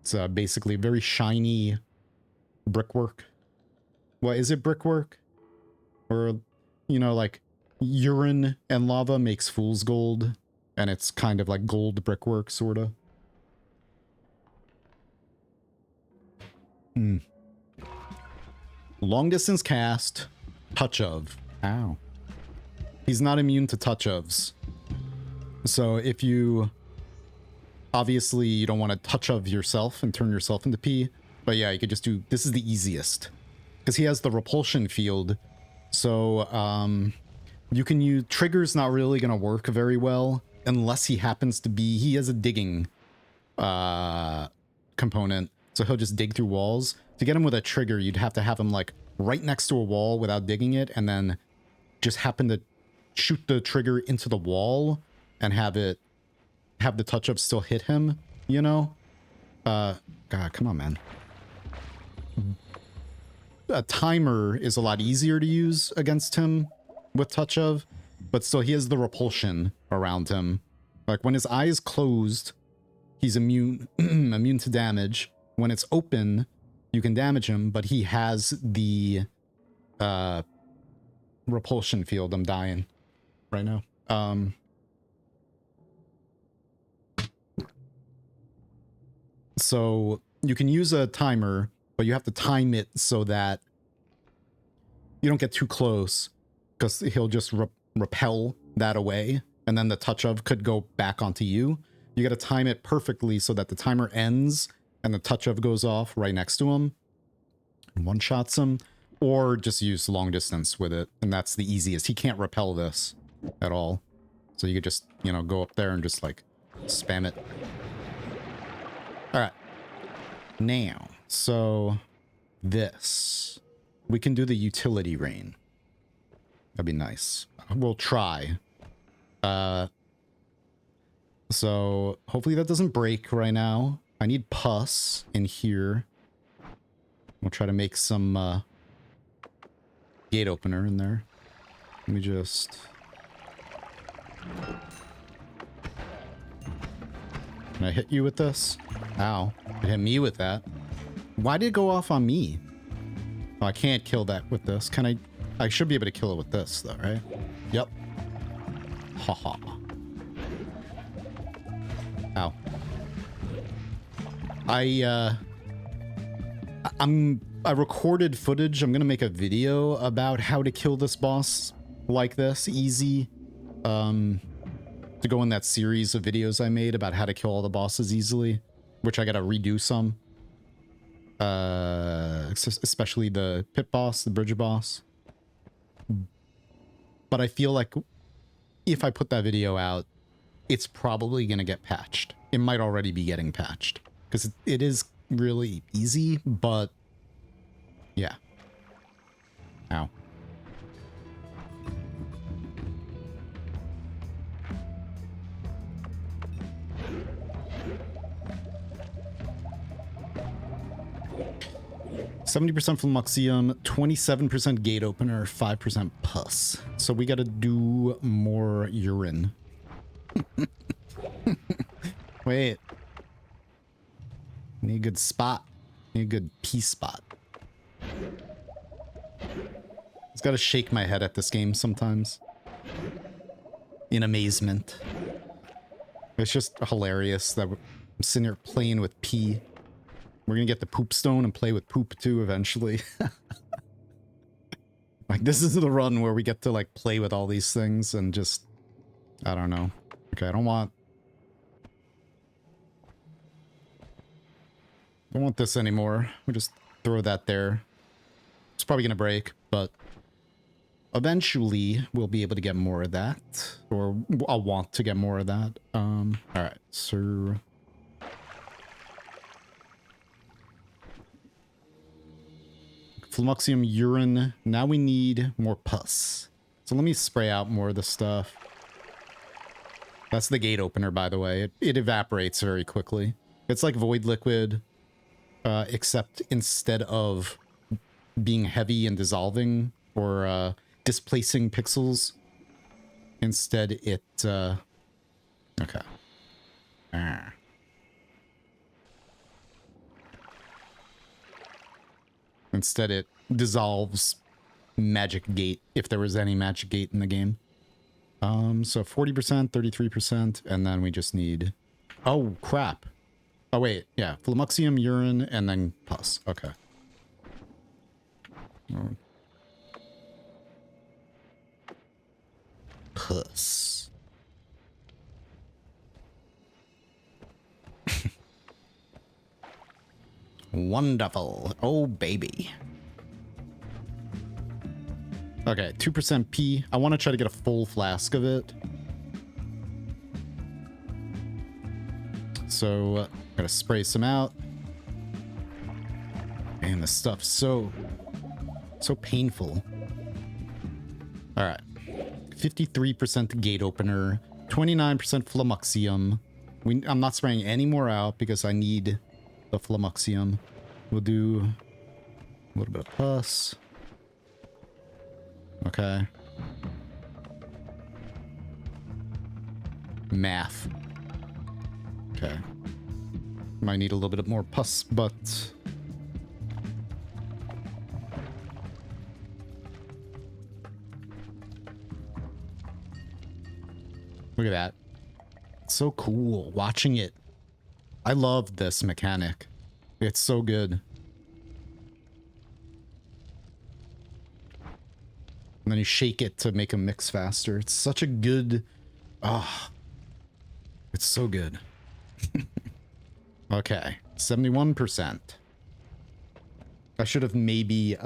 It's basically very shiny brickwork. Well, is it brickwork? Or, you know, like urine and lava makes fool's gold, and it's kind of like gold brickwork, sort of. Long distance cast, touch of. Ow. He's not immune to touch ofs. So if you... Obviously, you don't want to touch of yourself and turn yourself into pee. But yeah, you could just do... This is the easiest. Because he has the repulsion field. So, you can use... Trigger's not really going to work very well. Unless he happens to be... He has a digging component. So he'll just dig through walls. To get him with a trigger, you'd have to have him, like, right next to a wall without digging it. And then just happen to shoot the trigger into the wall. And have the touch up still hit him, you know? God, come on, man. A timer is a lot easier to use against him with touch of, but still he has the repulsion around him. Like when his eye is closed, he's immune immune to damage. When it's open, you can damage him, but he has the repulsion field. I'm dying right now. So you can use a timer, but you have to time it so that you don't get too close, because he'll just repel that away, and then the touch of could go back onto you. You got to time it perfectly so that the timer ends and the touch of goes off right next to him and one-shots him, or just use long distance with it, and that's the easiest. He can't repel this at all. So you could just, you know, go up there and just like spam it. All right. Now, so this, we can do the utility rain. That'd be nice. We'll try. So hopefully that doesn't break right now. I need pus in here. We'll try to make some gate opener in there. Let me just... Can I hit you with this? Ow. It hit me with that. Why did it go off on me? Oh, I can't kill that with this. Can I? I should be able to kill it with this, though, right? Yep. Haha. Ow. I recorded footage. I'm gonna make a video about how to kill this boss like this. Easy. To go in that series of videos I made about how to kill all the bosses easily, which I gotta redo some. Especially the pit boss, the bridge boss. But I feel like if I put that video out, it's probably gonna get patched. It might already be getting patched, because it is really easy, but yeah. Ow. 70% Flumoxium, 27% gate opener, 5% pus. So we gotta do more urine. Wait. Need a good spot. Need a good pee spot. Just gotta shake my head at this game sometimes. In amazement. It's just hilarious that I'm sitting here playing with pee. We're gonna get the poop stone and play with poop too eventually. Like, this is the run where we get to like play with all these things and just, I don't know. Okay, I don't want this anymore. We'll just throw that there. It's probably gonna break, but eventually we'll be able to get more of that, or I'll want to get more of that. All right, so Flumoxium urine. Now we need more pus. So let me spray out more of the stuff. That's the gate opener, by the way. It evaporates very quickly. It's like void liquid, except instead of being heavy and dissolving or displacing pixels, instead it... okay. Instead, it dissolves magic gate, if there was any magic gate in the game. So 40%, 33%, and then we just need... Oh, crap. Oh, wait. Yeah, Flumoxium, urine, and then pus. Okay. puss. Wonderful. Oh, baby. Okay, 2% P. I want to try to get a full flask of it. So, gotta spray some out. Man, this stuff's so painful. All right. 53% gate opener, 29% flummoxium. I'm not spraying any more out because I need the flummoxium. We'll do a little bit of pus. Okay. Math. Okay. Might need a little bit more pus, but... Look at that. It's so cool watching it. I love this mechanic. It's so good. And then you shake it to make them mix faster. It's such a good... Ah. It's so good. Okay. 71%. I should have maybe...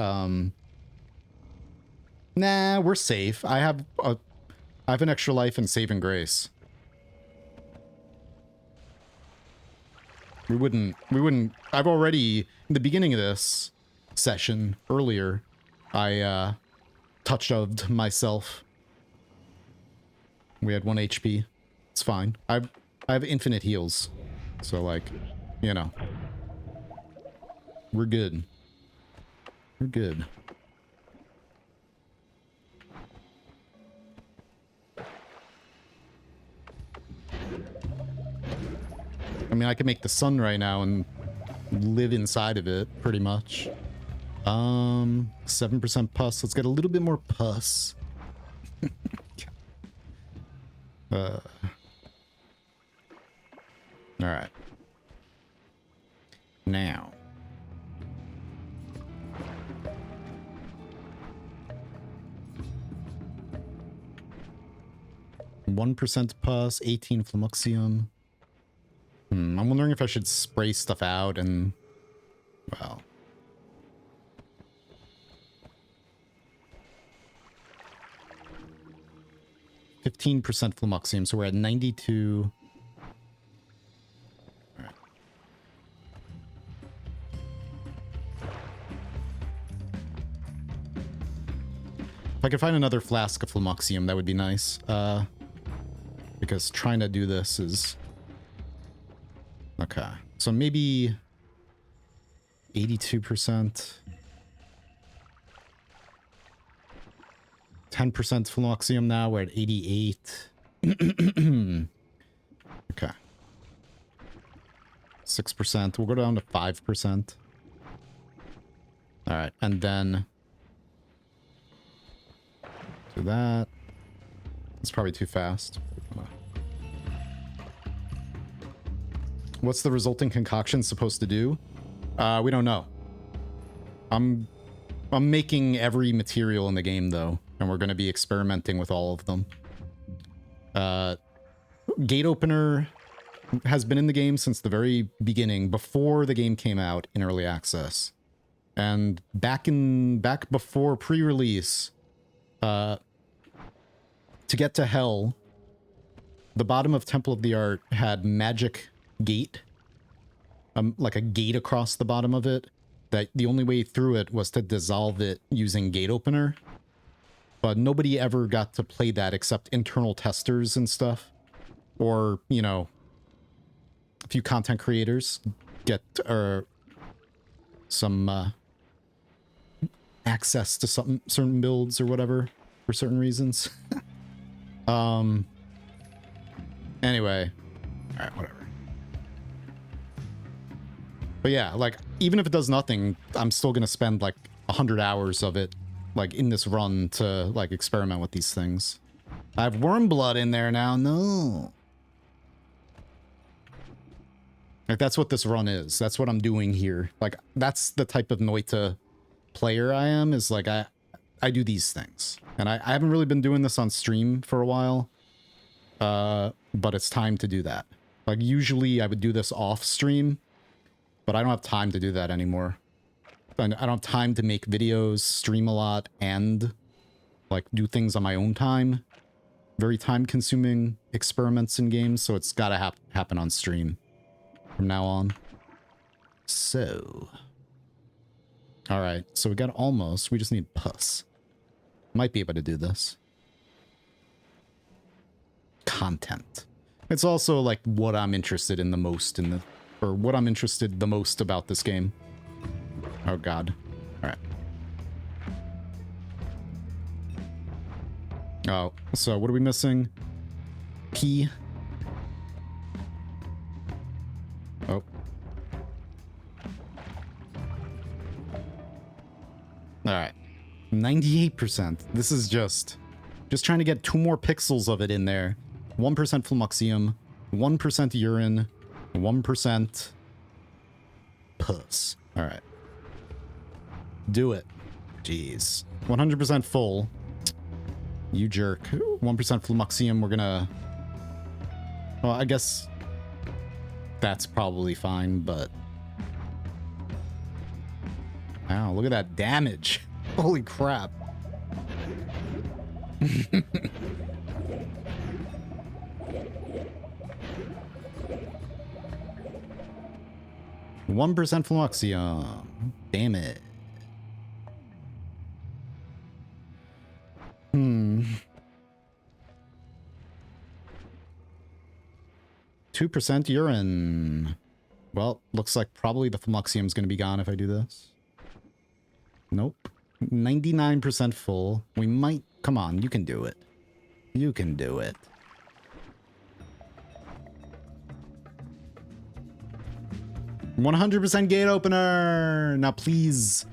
Nah, we're safe. I have an extra life and saving grace. We wouldn't... I've already... In the beginning of this session, earlier, I, touch-oved myself. We had 1 HP. It's fine. I have infinite heals. So, like, you know. We're good. We're good. I mean, I could make the sun right now and live inside of it, pretty much. 7% pus. Let's get a little bit more pus. All right. Now. %1 pus, 18 flummoxium. I'm wondering if I should spray stuff out and, well... 15% flummoxium, so we're at 92. All right. If I could find another flask of flummoxium, that would be nice. Because trying to do this is... Okay, so maybe 82%. 10% flummoxium now, we're at 88. Okay. 6%, we'll go down to 5%. All right, and then do that. It's probably too fast. What's the resulting concoction supposed to do? We don't know. I'm making every material in the game, though, and we're going to be experimenting with all of them. Gate opener has been in the game since the very beginning, before the game came out in early access. And back before pre-release, to get to Hell, the bottom of Temple of the Art had magic gate, like a gate across the bottom of it, that the only way through it was to dissolve it using gate opener. But nobody ever got to play that except internal testers and stuff. Or, you know, a few content creators get some access to some certain builds or whatever for certain reasons. Anyway, all right, whatever. But yeah, like, even if it does nothing, I'm still gonna spend like 100 hours of it, like, in this run to, like, experiment with these things. I have worm blood in there now. No. Like, that's what this run is. That's what I'm doing here. Like, that's the type of Noita player I am, is like, I I do these things. And I haven't really been doing this on stream for a while. But it's time to do that. Like, usually I would do this off stream, but I don't have time to do that anymore. And I don't have time to make videos, stream a lot, and like do things on my own time. Very time-consuming experiments in games, so it's gotta happen on stream from now on. So, all right, so we got almost. We just need pus. Might be able to do this. Content. It's also like what I'm interested in the most in the, or what I'm interested the most about this game. Oh God. All right. Oh, so what are we missing? P. Oh. All right. 98%. This is just trying to get 2 more pixels of it in there. 1% flummoxium, 1% urine, 1% pus. All right. Do it. Jeez. 100% full. You jerk. 1% flummoxium, we're gonna... Well, I guess that's probably fine, but... Wow, look at that damage. Holy crap. 1% flummoxium. Damn it. 2% urine. Well, looks like probably the flummoxium is going to be gone if I do this. Nope. 99% full. We might... Come on, you can do it. You can do it. "100% gate opener!" Now, please.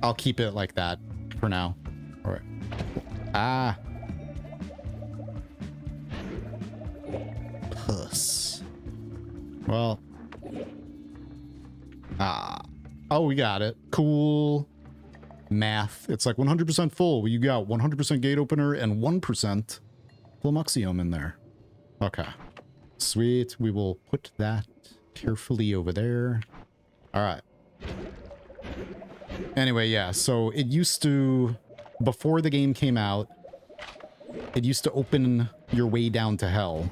I'll keep it like that for now. All right. Ah. Puss. Well. Ah. Oh, we got it. Cool. Math. It's like 100% full. Well, you got 100% gate opener and 1% flummoxium in there. Okay. Sweet. We will put that carefully over there. All right. Anyway, yeah. So it used to, before the game came out, it used to open your way down to hell.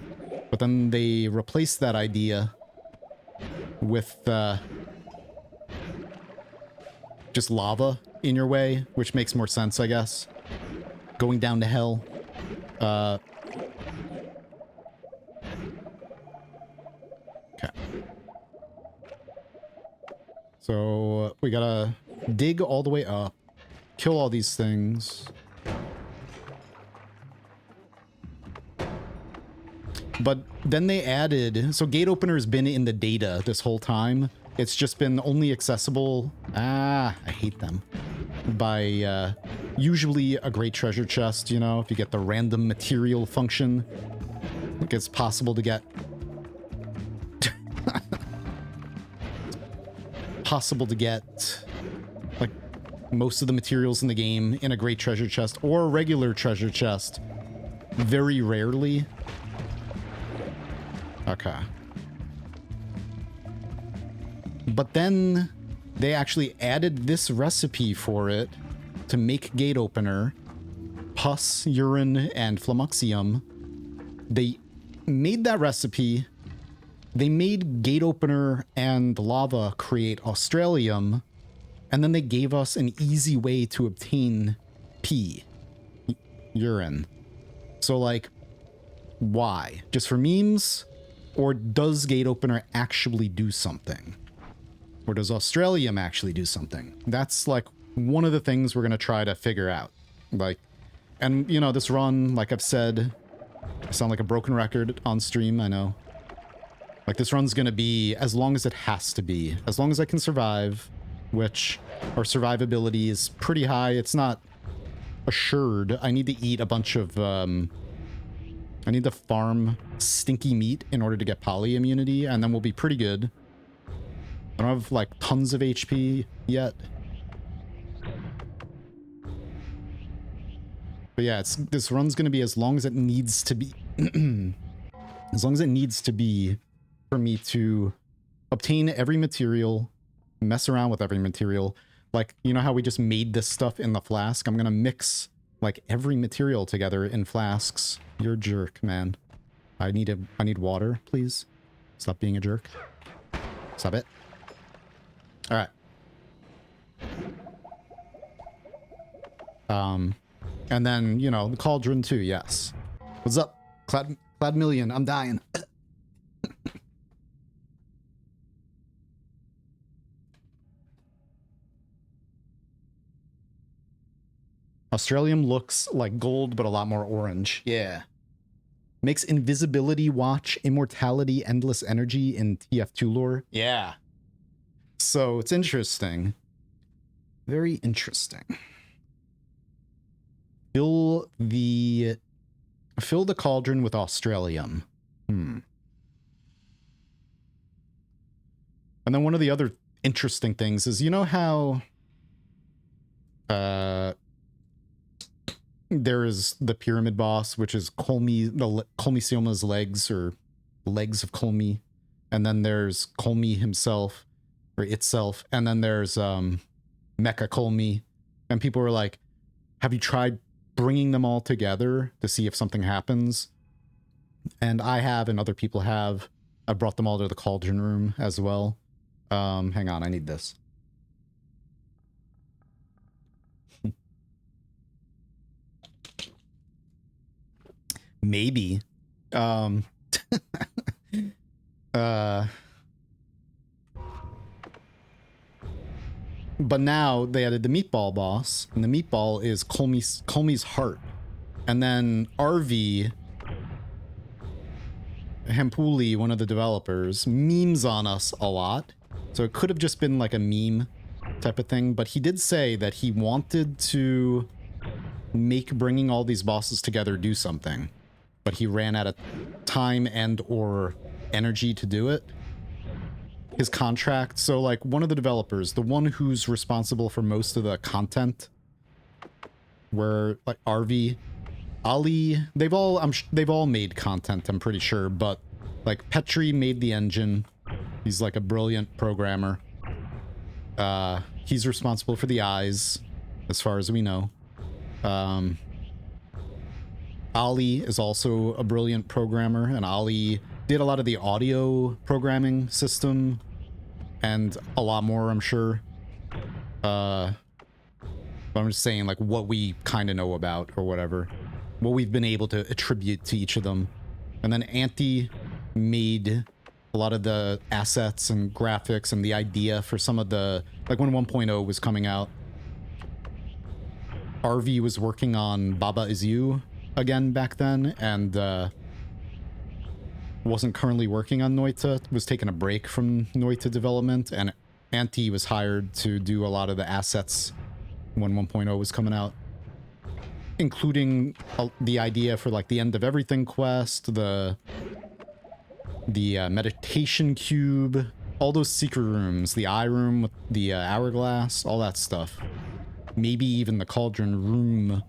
But then they replaced that idea with just lava in your way, which makes more sense, I guess. Going down to hell. Okay. So we gotta dig all the way up, kill all these things. But then they added, so gate opener has been in the data this whole time. It's just been only accessible, I hate them, by usually a great treasure chest, you know, if you get the random material function. Like, it's possible to get... possible to get, like, most of the materials in the game in a great treasure chest or a regular treasure chest. Very rarely. Okay. But then they actually added this recipe for it to make gate opener, pus, urine, and flummoxium. They made that recipe. They made gate opener and lava create Australium, and then they gave us an easy way to obtain pee, urine. So, like, why? Just for memes? Or does gate opener actually do something? Or does Australium actually do something? That's, like, one of the things we're going to try to figure out. Like, and, you know, this run, like I've said, I sound like a broken record on stream, I know. Like, this run's going to be as long as it has to be. As long as I can survive, which our survivability is pretty high. It's not assured. I need to eat a bunch of, I need to farm stinky meat in order to get poly immunity, and then we'll be pretty good. I don't have, like, tons of HP yet. But yeah, this run's gonna be as long as it needs to be. As long as it needs to be for me to obtain every material, mess around with every material. Like, you know how we just made this stuff in the flask? I'm gonna mix like every material together in flasks. You're a jerk, man. I need water, please. Stop being a jerk. Stop it. All right. And then, you know, the cauldron too, yes. What's up? Clad Million, I'm dying. Australium looks like gold, but a lot more orange. Yeah. Makes invisibility, watch, immortality, endless energy in TF2 lore. Yeah. So it's interesting. Very interesting. Fill the cauldron with Australium. And then one of the other interesting things is, you know how there is the pyramid boss, which is Colmy, Colmy Sioma's legs, or legs of Colmy. And then there's Colmy himself, or itself. And then there's Mecha Colmy. And people were like, have you tried bringing them all together to see if something happens? And I have, and other people have. I brought them all to the cauldron room as well. Hang on, I need this. Maybe. But now they added the meatball boss, and the meatball is Colmy's heart. And then RV Hempuli, one of the developers, memes on us a lot. So it could have just been like a meme type of thing, but he did say that he wanted to make bringing all these bosses together do something, but he ran out of time and or energy to do it. His contract, so like one of the developers, the one who's responsible for most of the content, where like RV, Ali, they've all made content, I'm pretty sure, but like Petri made the engine. He's like a brilliant programmer. He's responsible for the eyes, as far as we know. Ali is also a brilliant programmer, and Ali did a lot of the audio programming system and a lot more, I'm sure. But I'm just saying, like, what we kind of know about or whatever, what we've been able to attribute to each of them. And then Anti made a lot of the assets and graphics and the idea for some of the, like when 1.0 was coming out, RV was working on Baba Is You again back then, and wasn't currently working on Noita, was taking a break from Noita development, and Anti was hired to do a lot of the assets when 1.0 was coming out, including the idea for like the End of Everything quest, the meditation cube, all those secret rooms, the eye room with the hourglass, all that stuff. Maybe even the cauldron room.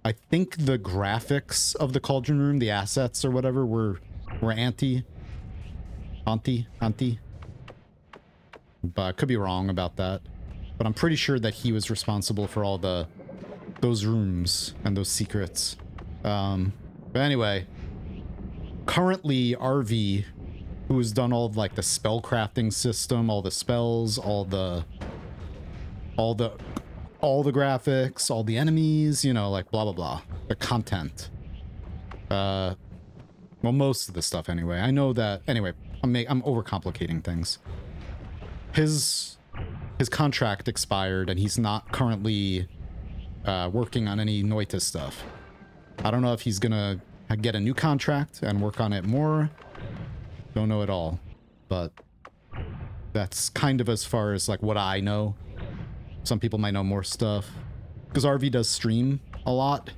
I think the graphics of the cauldron room, the assets or whatever, were Anti. But I could be wrong about that. But I'm pretty sure that he was responsible for all those rooms and those secrets. But anyway, currently RV, who has done all of like the spell crafting system, all the spells, all the graphics, all the enemies, you know, like blah blah blah, the content. Well, most of the stuff anyway. I know that. Anyway, I'm overcomplicating things. His contract expired, and he's not currently working on any Noita stuff. I don't know if he's gonna get a new contract and work on it more. Don't know at all, but that's kind of as far as like what I know. Some people might know more stuff, because RV does stream a lot,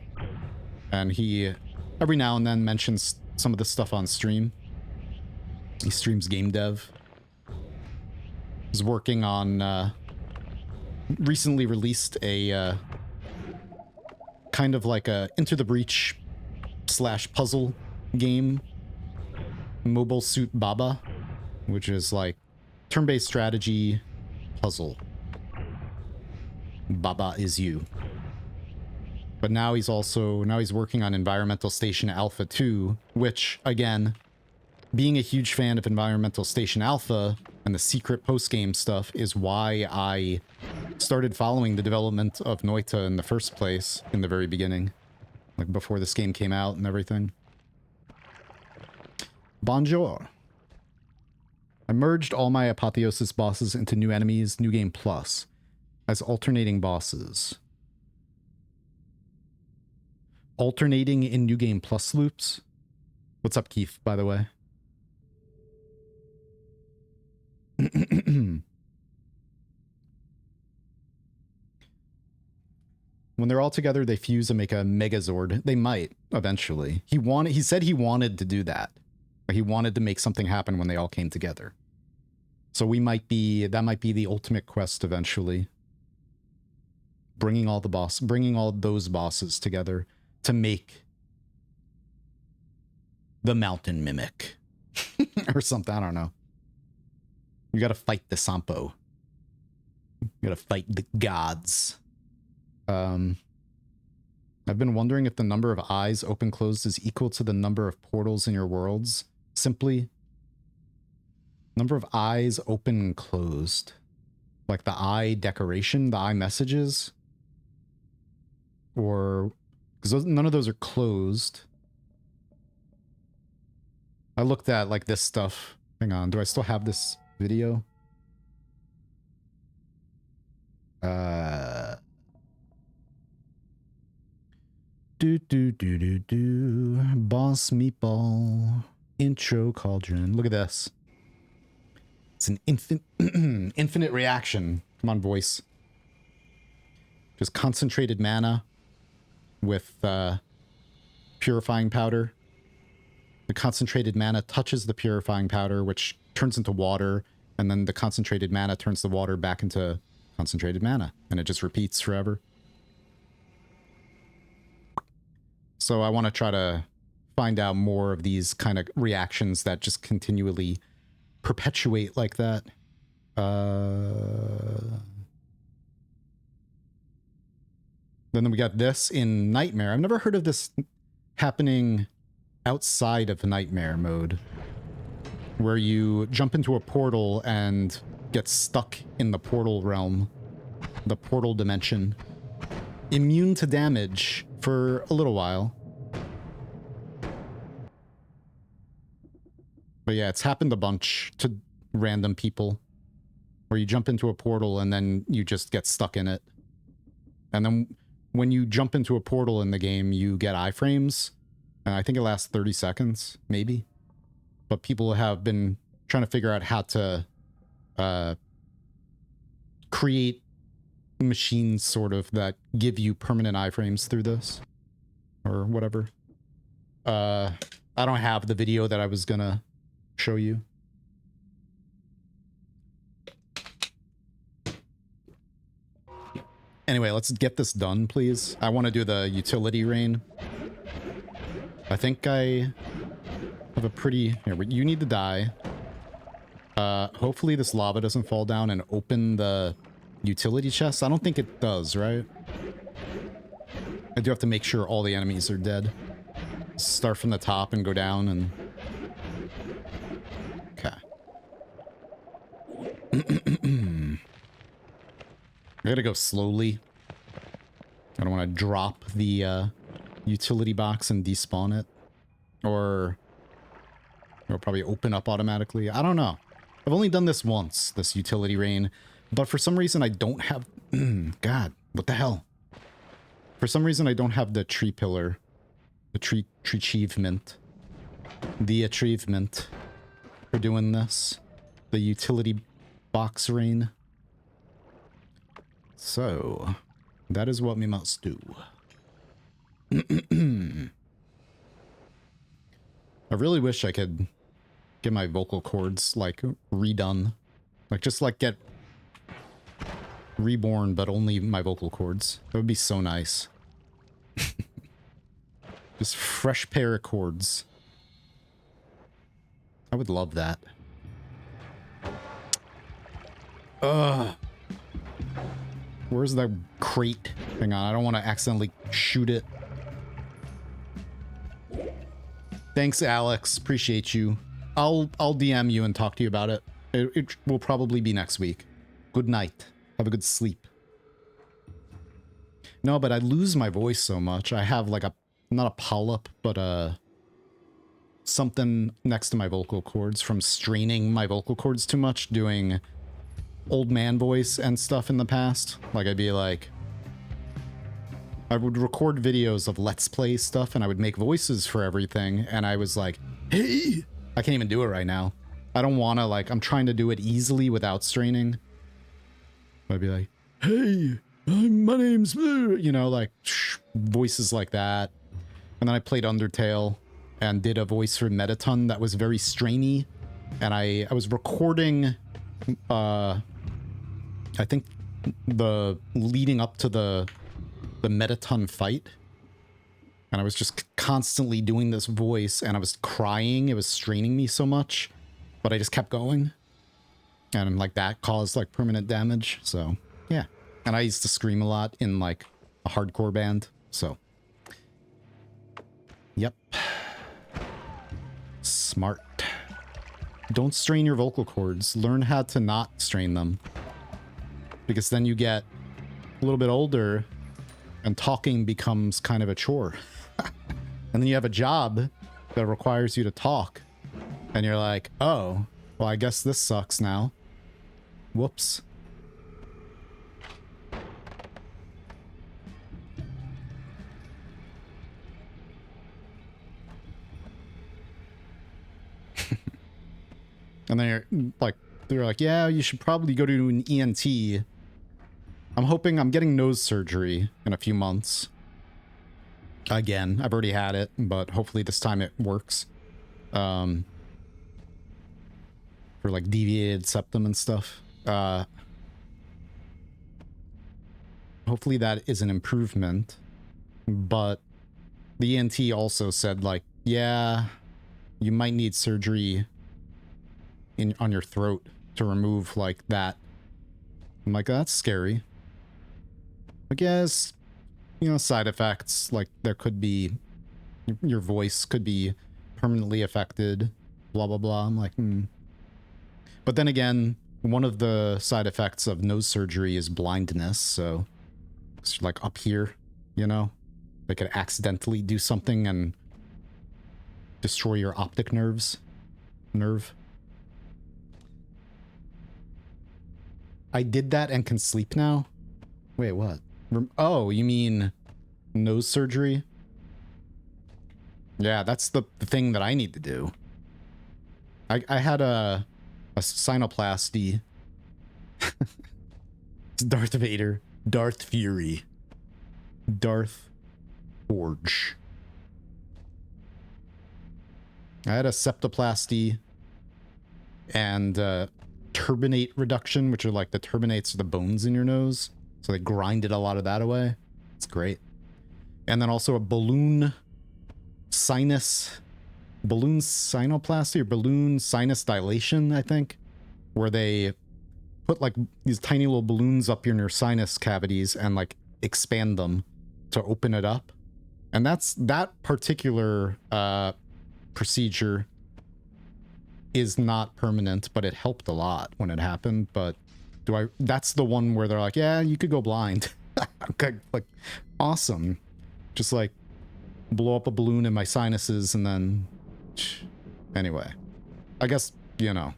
and he every now and then mentions some of the stuff on stream. He streams game dev. He's working on recently released a kind of like a Into the Breach / puzzle game. Mobile Suit Baba, which is like turn-based strategy puzzle. Baba is you. But now he's working on Environmental Station Alpha 2, which, again, being a huge fan of Environmental Station Alpha and the secret post-game stuff is why I started following the development of Noita in the first place in the very beginning. Like before this game came out and everything. Bonjour. I merged all my Apotheosis bosses into new enemies, New Game Plus, as alternating bosses. Alternating in New Game Plus loops? What's up, Keith, by the way? When they're all together, they fuse and make a Megazord. They might, eventually. He said he wanted to do that. He wanted to make something happen when they all came together. So that might be the ultimate quest eventually. Bringing all those bosses together to make the Mountain Mimic. Or something, I don't know. You gotta fight the Sampo. You gotta fight the gods. I've been wondering if the number of eyes open-closed is equal to the number of portals in your worlds. Simply, number of eyes open and closed. Like the eye decoration, the eye messages. Or, because none of those are closed. I looked at like this stuff. Hang on, do I still have this video? Boss meatball intro cauldron. Look at this. It's an infinite reaction. Come on, voice. Just concentrated mana with purifying powder. The concentrated mana touches the purifying powder, which turns into water, and then the concentrated mana turns the water back into concentrated mana, and it just repeats forever. So I want to try to find out more of these kind of reactions that just continually perpetuate like that. Then we got this in Nightmare. I've never heard of this happening outside of Nightmare mode, where you jump into a portal and get stuck in the portal realm, the portal dimension. Immune to damage for a little while. But yeah, it's happened a bunch to random people, where you jump into a portal and then you just get stuck in it. And then when you jump into a portal in the game, you get iframes. And I think it lasts 30 seconds, maybe. But people have been trying to figure out how to create machines sort of that give you permanent iframes through this. Or whatever. I don't have the video that I was gonna show you. Anyway, let's get this done, please. I want to do the utility rain. I think I have a pretty... Here, you need to die. Hopefully this lava doesn't fall down and open the utility chest. I don't think it does, right? I do have to make sure all the enemies are dead. Start from the top and go down and... Okay. I gotta go slowly. I don't want to drop the utility box and despawn it. Or it'll probably open up automatically. I don't know. I've only done this once, this utility rain. But for some reason I don't have... God, what the hell? For some reason I don't have the tree pillar. The tree achievement. The achievement for doing this. The utility box rain. So, that is what we must do. I really wish I could get my vocal cords, like, redone. Like, just, like, get reborn, but only my vocal cords. That would be so nice. Just fresh pair of chords. I would love that. Ugh. Where's that crate? Hang on, I don't want to accidentally shoot it. Thanks, Alex. Appreciate you. I'll DM you and talk to you about it. It will probably be next week. Good night. Have a good sleep. No, but I lose my voice so much. I have like a, not a polyp, but something next to my vocal cords from straining my vocal cords too much, doing old man voice and stuff in the past. Like I'd be like, I would record videos of Let's Play stuff and I would make voices for everything. And I was like, hey, I can't even do it right now. I don't want to, like, I'm trying to do it easily without straining. I'd be like, hey, my name's, you know, like voices like that. And then I played Undertale and did a voice for Metaton that was very strainy. And I was recording, I think the leading up to the Metaton fight, and I was just constantly doing this voice and I was crying. It was straining me so much, but I just kept going, and like that caused like permanent damage. So yeah, and I used to scream a lot in like a hardcore band, so yep. Smart. Don't strain your vocal cords. Learn how to not strain them, because then you get a little bit older and talking becomes kind of a chore. And then you have a job that requires you to talk. And you're like, oh, well, I guess this sucks now. Whoops. And then they're like, yeah, you should probably go to an ENT. I'm hoping I'm getting nose surgery in a few months. Again, I've already had it, but hopefully this time it works. For like deviated septum and stuff. Hopefully that is an improvement. But the ENT also said like, yeah, you might need surgery on your throat to remove like that. I'm like, that's scary. I guess, you know, side effects, like there could be, your voice could be permanently affected, blah, blah, blah. I'm like, But then again, one of the side effects of nose surgery is blindness. So it's like up here, you know, they could accidentally do something and destroy your optic nerve. I did that and can sleep now. Wait, what? Oh, you mean nose surgery? Yeah, that's the thing that I need to do. I had a sinoplasty. It's Darth Vader. Darth Fury. Darth Forge. I had a septoplasty and turbinate reduction, which are like the turbinates are the bones in your nose. So they grinded a lot of that away. It's great. And then also a balloon sinoplasty or balloon sinus dilation, I think, where they put like these tiny little balloons up in your sinus cavities and like expand them to open it up. And that particular procedure is not permanent, but it helped a lot when it happened. But that's the one where they're like, yeah, you could go blind. Okay, like, awesome. Just like blow up a balloon in my sinuses and then, anyway, I guess, you know,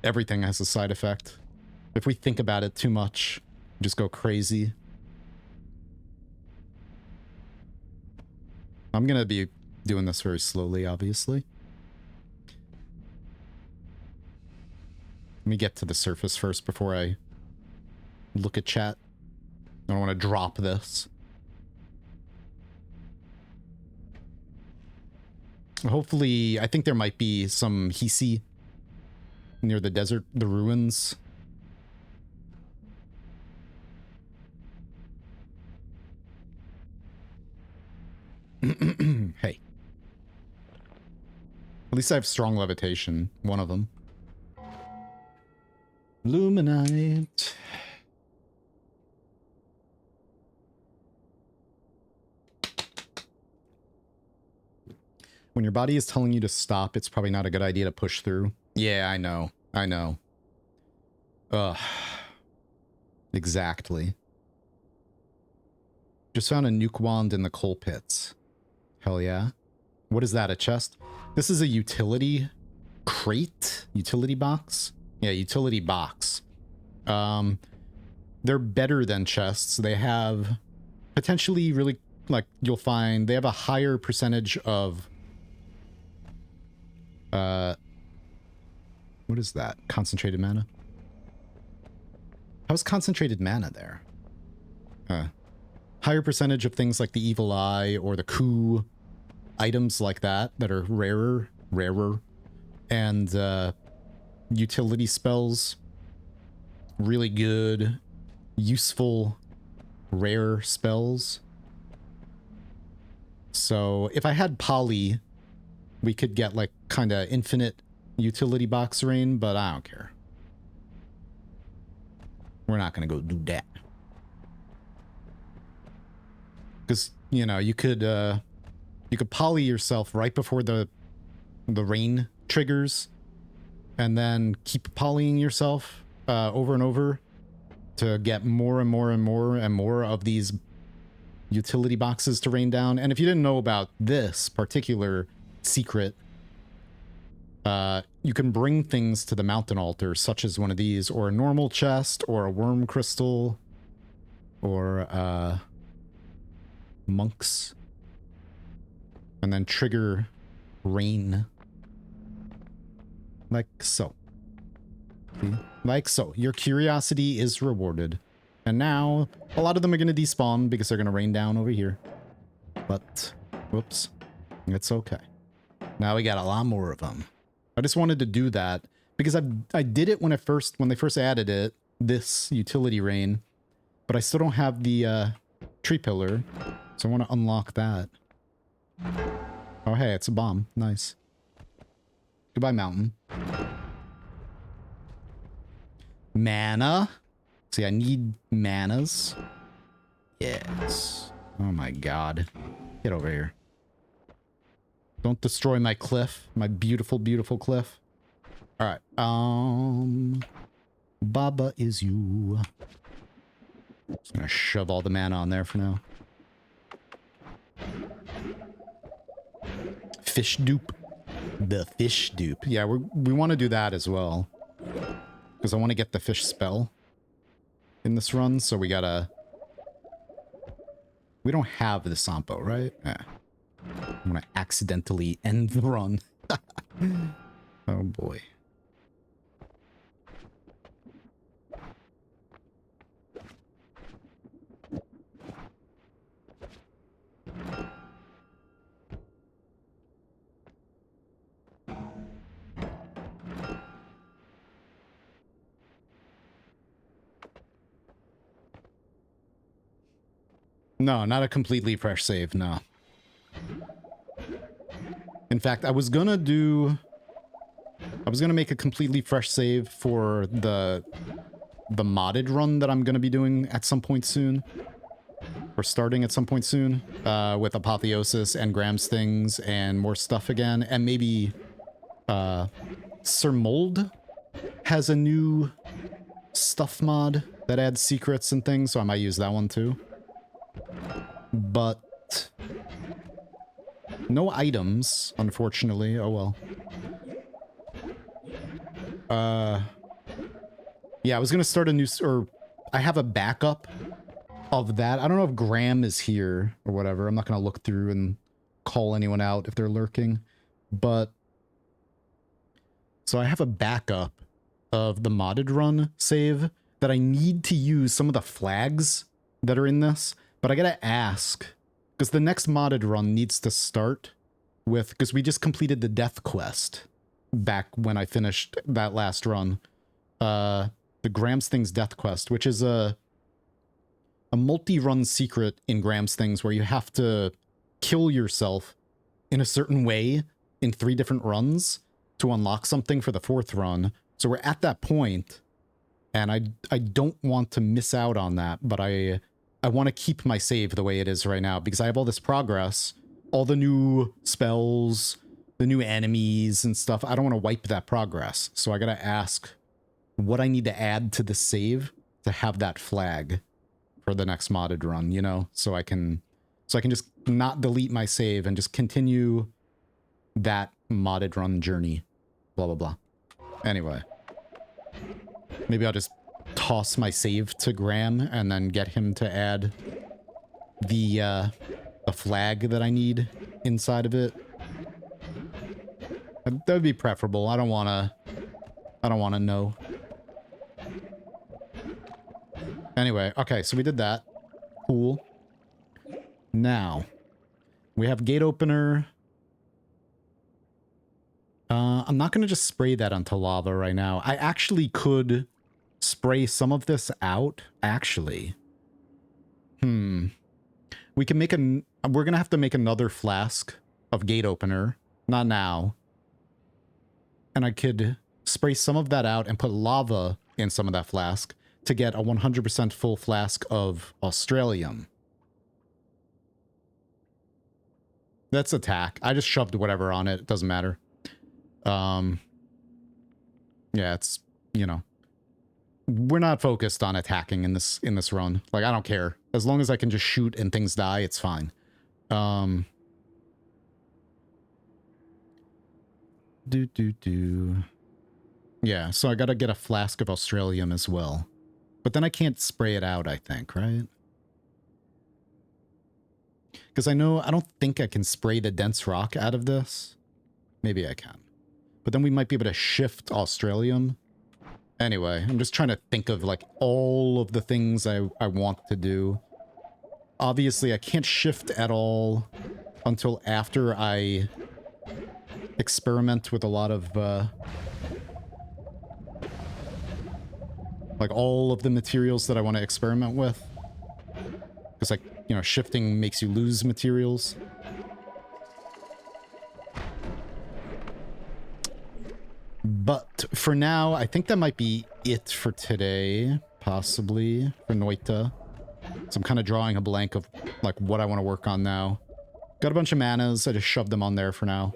everything has a side effect. If we think about it too much, just go crazy. I'm gonna be doing this very slowly, obviously. Let me get to the surface first before I look at chat. I don't want to drop this. Hopefully, I think there might be some Hisi near the desert, the ruins. Hey. At least I have strong levitation. One of them. Luminite. When your body is telling you to stop, it's probably not a good idea to push through. Yeah, I know. I know. Ugh. Exactly. Just found a nuke wand in the coal pits. Hell yeah. What is that, a chest? This is a utility crate? Utility box? Yeah, utility box. They're better than chests. They have potentially really, like, you'll find they have a higher percentage of what is that? Concentrated mana? How's concentrated mana there? Higher percentage of things like the evil eye or the coup, items like that are rarer, and utility spells, really good, useful, rare spells. So if I had poly, we could get like kind of infinite utility box rain, but I don't care. We're not gonna go do that. Because, you know, you could poly yourself right before the rain triggers, and then keep polying yourself over and over to get more and more and more and more of these utility boxes to rain down. And if you didn't know about this particular secret, you can bring things to the mountain altar, such as one of these, or a normal chest, or a worm crystal, or monks, and then trigger rain like so. See? Like so. Your curiosity is rewarded, and now a lot of them are going to despawn because they're going to rain down over here, but whoops, it's okay. Now we got a lot more of them. I just wanted to do that because I did it when they first added it, this utility rain, but I still don't have the tree pillar. So I want to unlock that. Oh, hey, it's a bomb. Nice. Goodbye, mountain. Mana. See, I need manas. Yes. Oh my god. Get over here. Don't destroy my cliff. My beautiful, beautiful cliff. Alright. Baba is you. Just gonna shove all the mana on there for now. Fish dupe. The fish dupe. Yeah, we want to do that as well. Because I want to get the fish spell in this run, so we gotta... We don't have the Sampo, right? Yeah. I'm gonna accidentally end the run. Oh boy. No, not a completely fresh save, no. In fact, I was gonna make a completely fresh save for the modded run that I'm gonna be doing at some point soon. Or starting at some point soon, with Apotheosis and Graham's things and more stuff again. And maybe Sir Mold has a new stuff mod that adds secrets and things, so I might use that one too. But no items, unfortunately. Oh well. Yeah, I was gonna start a new, or I have a backup of that. I don't know if Graham is here or whatever. I'm not gonna look through and call anyone out if they're lurking, but so I have a backup of the modded run save that I need to use some of the flags that are in this. But I gotta ask, because the next modded run needs to start with, because we just completed the death quest back when I finished that last run. The Graham's Things death quest, which is a multi-run secret in Graham's Things where you have to kill yourself in a certain way in 3 different runs to unlock something for the 4th run. So we're at that point, and I don't want to miss out on that, but I want to keep my save the way it is right now because I have all this progress, all the new spells, the new enemies and stuff. I don't want to wipe that progress. So I got to ask what I need to add to the save to have that flag for the next modded run, you know, so I can just not delete my save and just continue that modded run journey, blah, blah, blah. Anyway, maybe I'll just toss my save to Graham and then get him to add the flag that I need inside of it. That would be preferable. I don't want to know. Anyway, okay, so we did that. Cool. Now, we have gate opener. I'm not going to just spray that onto lava right now. I actually could spray some of this out, actually. We can make we're going to have to make another flask of gate opener. Not now. And I could spray some of that out and put lava in some of that flask to get a 100% full flask of Australium. That's attack. I just shoved whatever on it. It doesn't matter. Yeah, it's, you know, we're not focused on attacking in this run. Like, I don't care. As long as I can just shoot and things die, it's fine. Yeah, so I gotta get a flask of Australium as well. But then I can't spray it out, I think, right? Because I don't think I can spray the dense rock out of this. Maybe I can. But then we might be able to shift Australium. Anyway, I'm just trying to think of, like, all of the things I want to do. Obviously, I can't shift at all until after I experiment with a lot of, like, all of the materials that I want to experiment with. Because, like, you know, shifting makes you lose materials. But for now, I think that might be it for today, possibly, for Noita. So I'm kind of drawing a blank of, like, what I want to work on now. Got a bunch of manas. I just shoved them on there for now.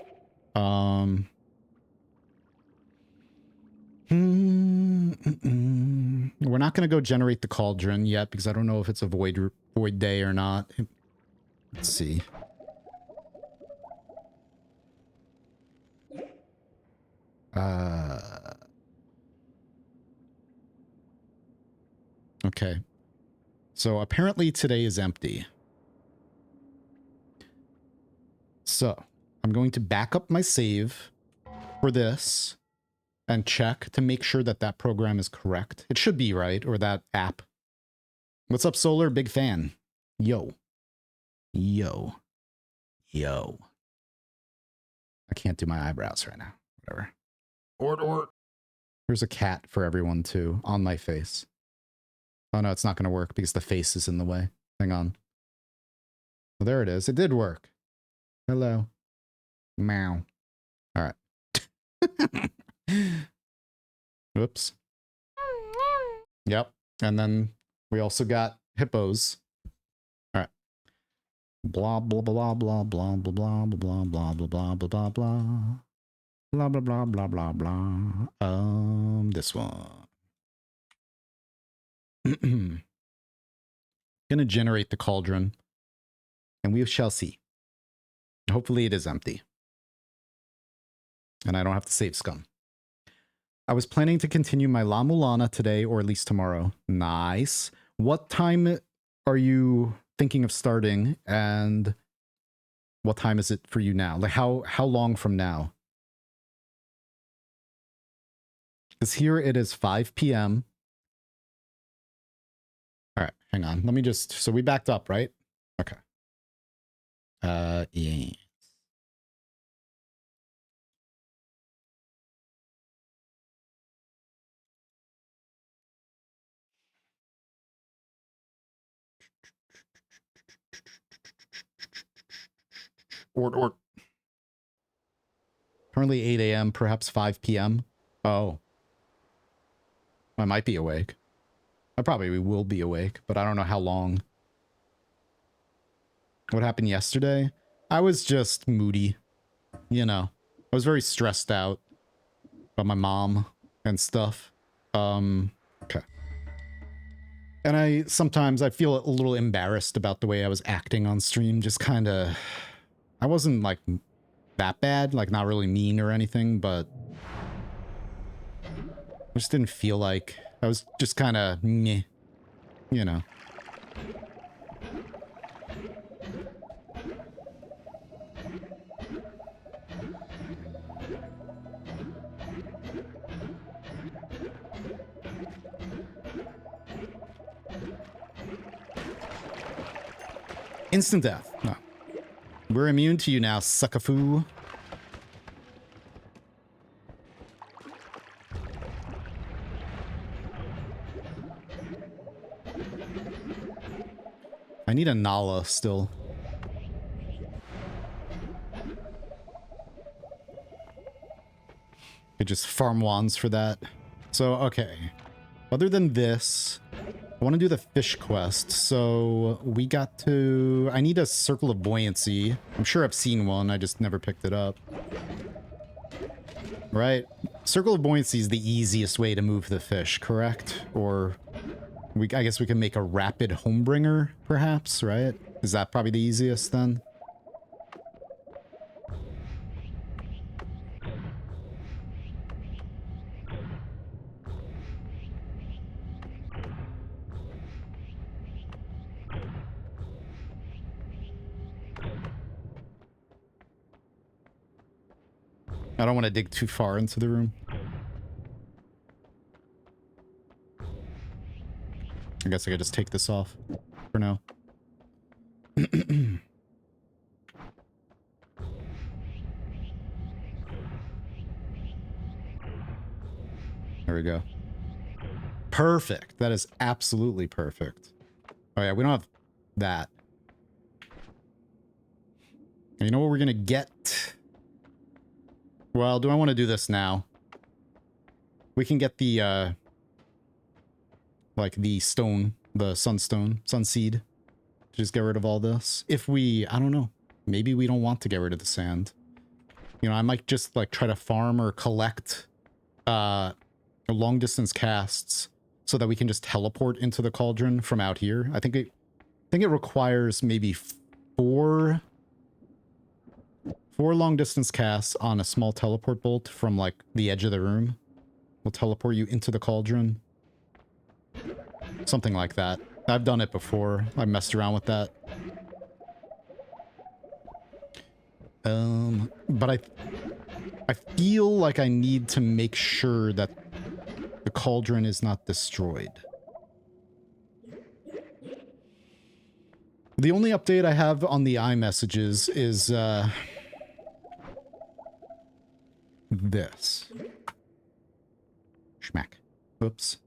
We're not going to go generate the cauldron yet because I don't know if it's a void day or not. Let's see. Okay. So apparently today is empty. So I'm going to back up my save for this and check to make sure that that program is correct. It should be, right? Or that app. What's up, Solar? Big fan. Yo. Yo. Yo. I can't do my eyebrows right now. Whatever. Or. There's a cat for everyone, too, on my face. Oh, no, it's not going to work because the face is in the way. Hang on. Well, there it is. It did work. Hello. Meow. All right. Whoops. Yep. And then we also got hippos. All right. Blah, blah, blah, blah, blah, blah, blah, blah, blah, blah, blah, blah, blah, blah. Blah, blah, blah, blah, blah, blah. This one. Gonna generate the cauldron. And we shall see. Hopefully it is empty. And I don't have to save scum. I was planning to continue my La Mulana today, or at least tomorrow. Nice. What time are you thinking of starting, and what time is it for you now? Like, how long from now? Because here it is 5 p.m. All right, hang on. Let me just... So we backed up, right? Okay. Yeah. Or currently 8 a.m., perhaps 5 p.m. Oh. I might be awake. I probably will be awake, but I don't know how long. What happened yesterday? I was just moody. You know. I was very stressed out about my mom and stuff. Okay. And I feel a little embarrassed about the way I was acting on stream. Just kind of... I wasn't, like, that bad. Like, not really mean or anything, but... I just didn't feel like... I was just kind of... meh. You know. Instant death. No. We're immune to you now, suckafoo. I need a Nala still. Could just farm wands for that. So, okay. Other than this, I want to do the fish quest. So we got to... I need a circle of buoyancy. I'm sure I've seen one. I just never picked it up. Right? Circle of buoyancy is the easiest way to move the fish, correct? Or... I guess we can make a rapid homebringer, perhaps, right? Is that probably the easiest then? I don't want to dig too far into the room. I guess I could just take this off for now. There we go. Perfect. That is absolutely perfect. Oh yeah, we don't have that. You know what we're gonna get? Well, do I want to do this now? We can get the, like the stone, the sunstone, sunseed. Just get rid of all this. If we, I don't know, maybe we don't want to get rid of the sand. You know, I might just like try to farm or collect long distance casts so that we can just teleport into the cauldron from out here. I think it requires maybe four long distance casts on a small teleport bolt from like the edge of the room. Will teleport you into the cauldron. Something like that. I've done it before. I messed around with that. But I feel like I need to make sure that the cauldron is not destroyed. The only update I have on the iMessages is this. Schmack. Oops.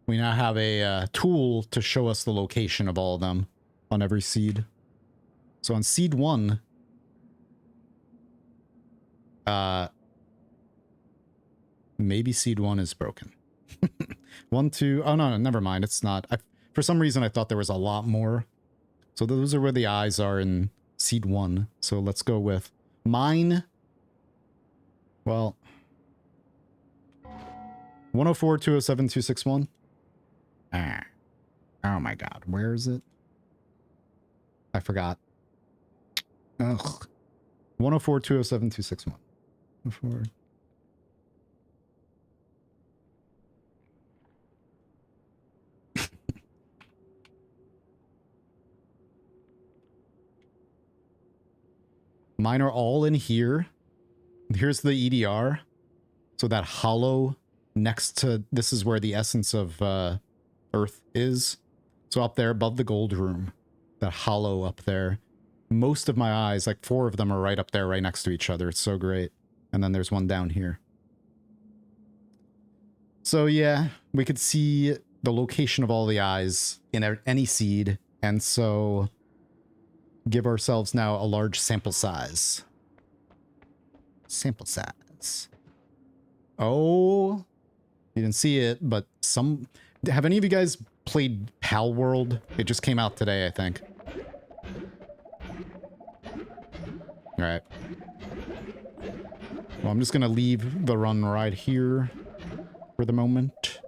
We now have a tool to show us the location of all of them on every seed. So on seed 1, maybe seed 1 is broken. 1, 2, oh no, never mind, it's not. For some reason I thought there was a lot more. So those are where the eyes are in seed 1. So let's go with mine. Well, 104, 207, 261. Oh my god, where is it? I forgot. Ugh. 104, 207, 261. 104. Mine are all in here. Here's the EDR. So that hollow next to... This is where the essence of Earth is. So up there above the gold room. That hollow up there. Most of my eyes, like 4 of them, are right up there, right next to each other. It's so great. And then there's one down here. So yeah, we could see the location of all the eyes in any seed. And so give ourselves now a large sample size. Sample size. Oh, you didn't see it, but have any of you guys played Pal World? It just came out today, I think. All right. Well, I'm just going to leave the run right here for the moment.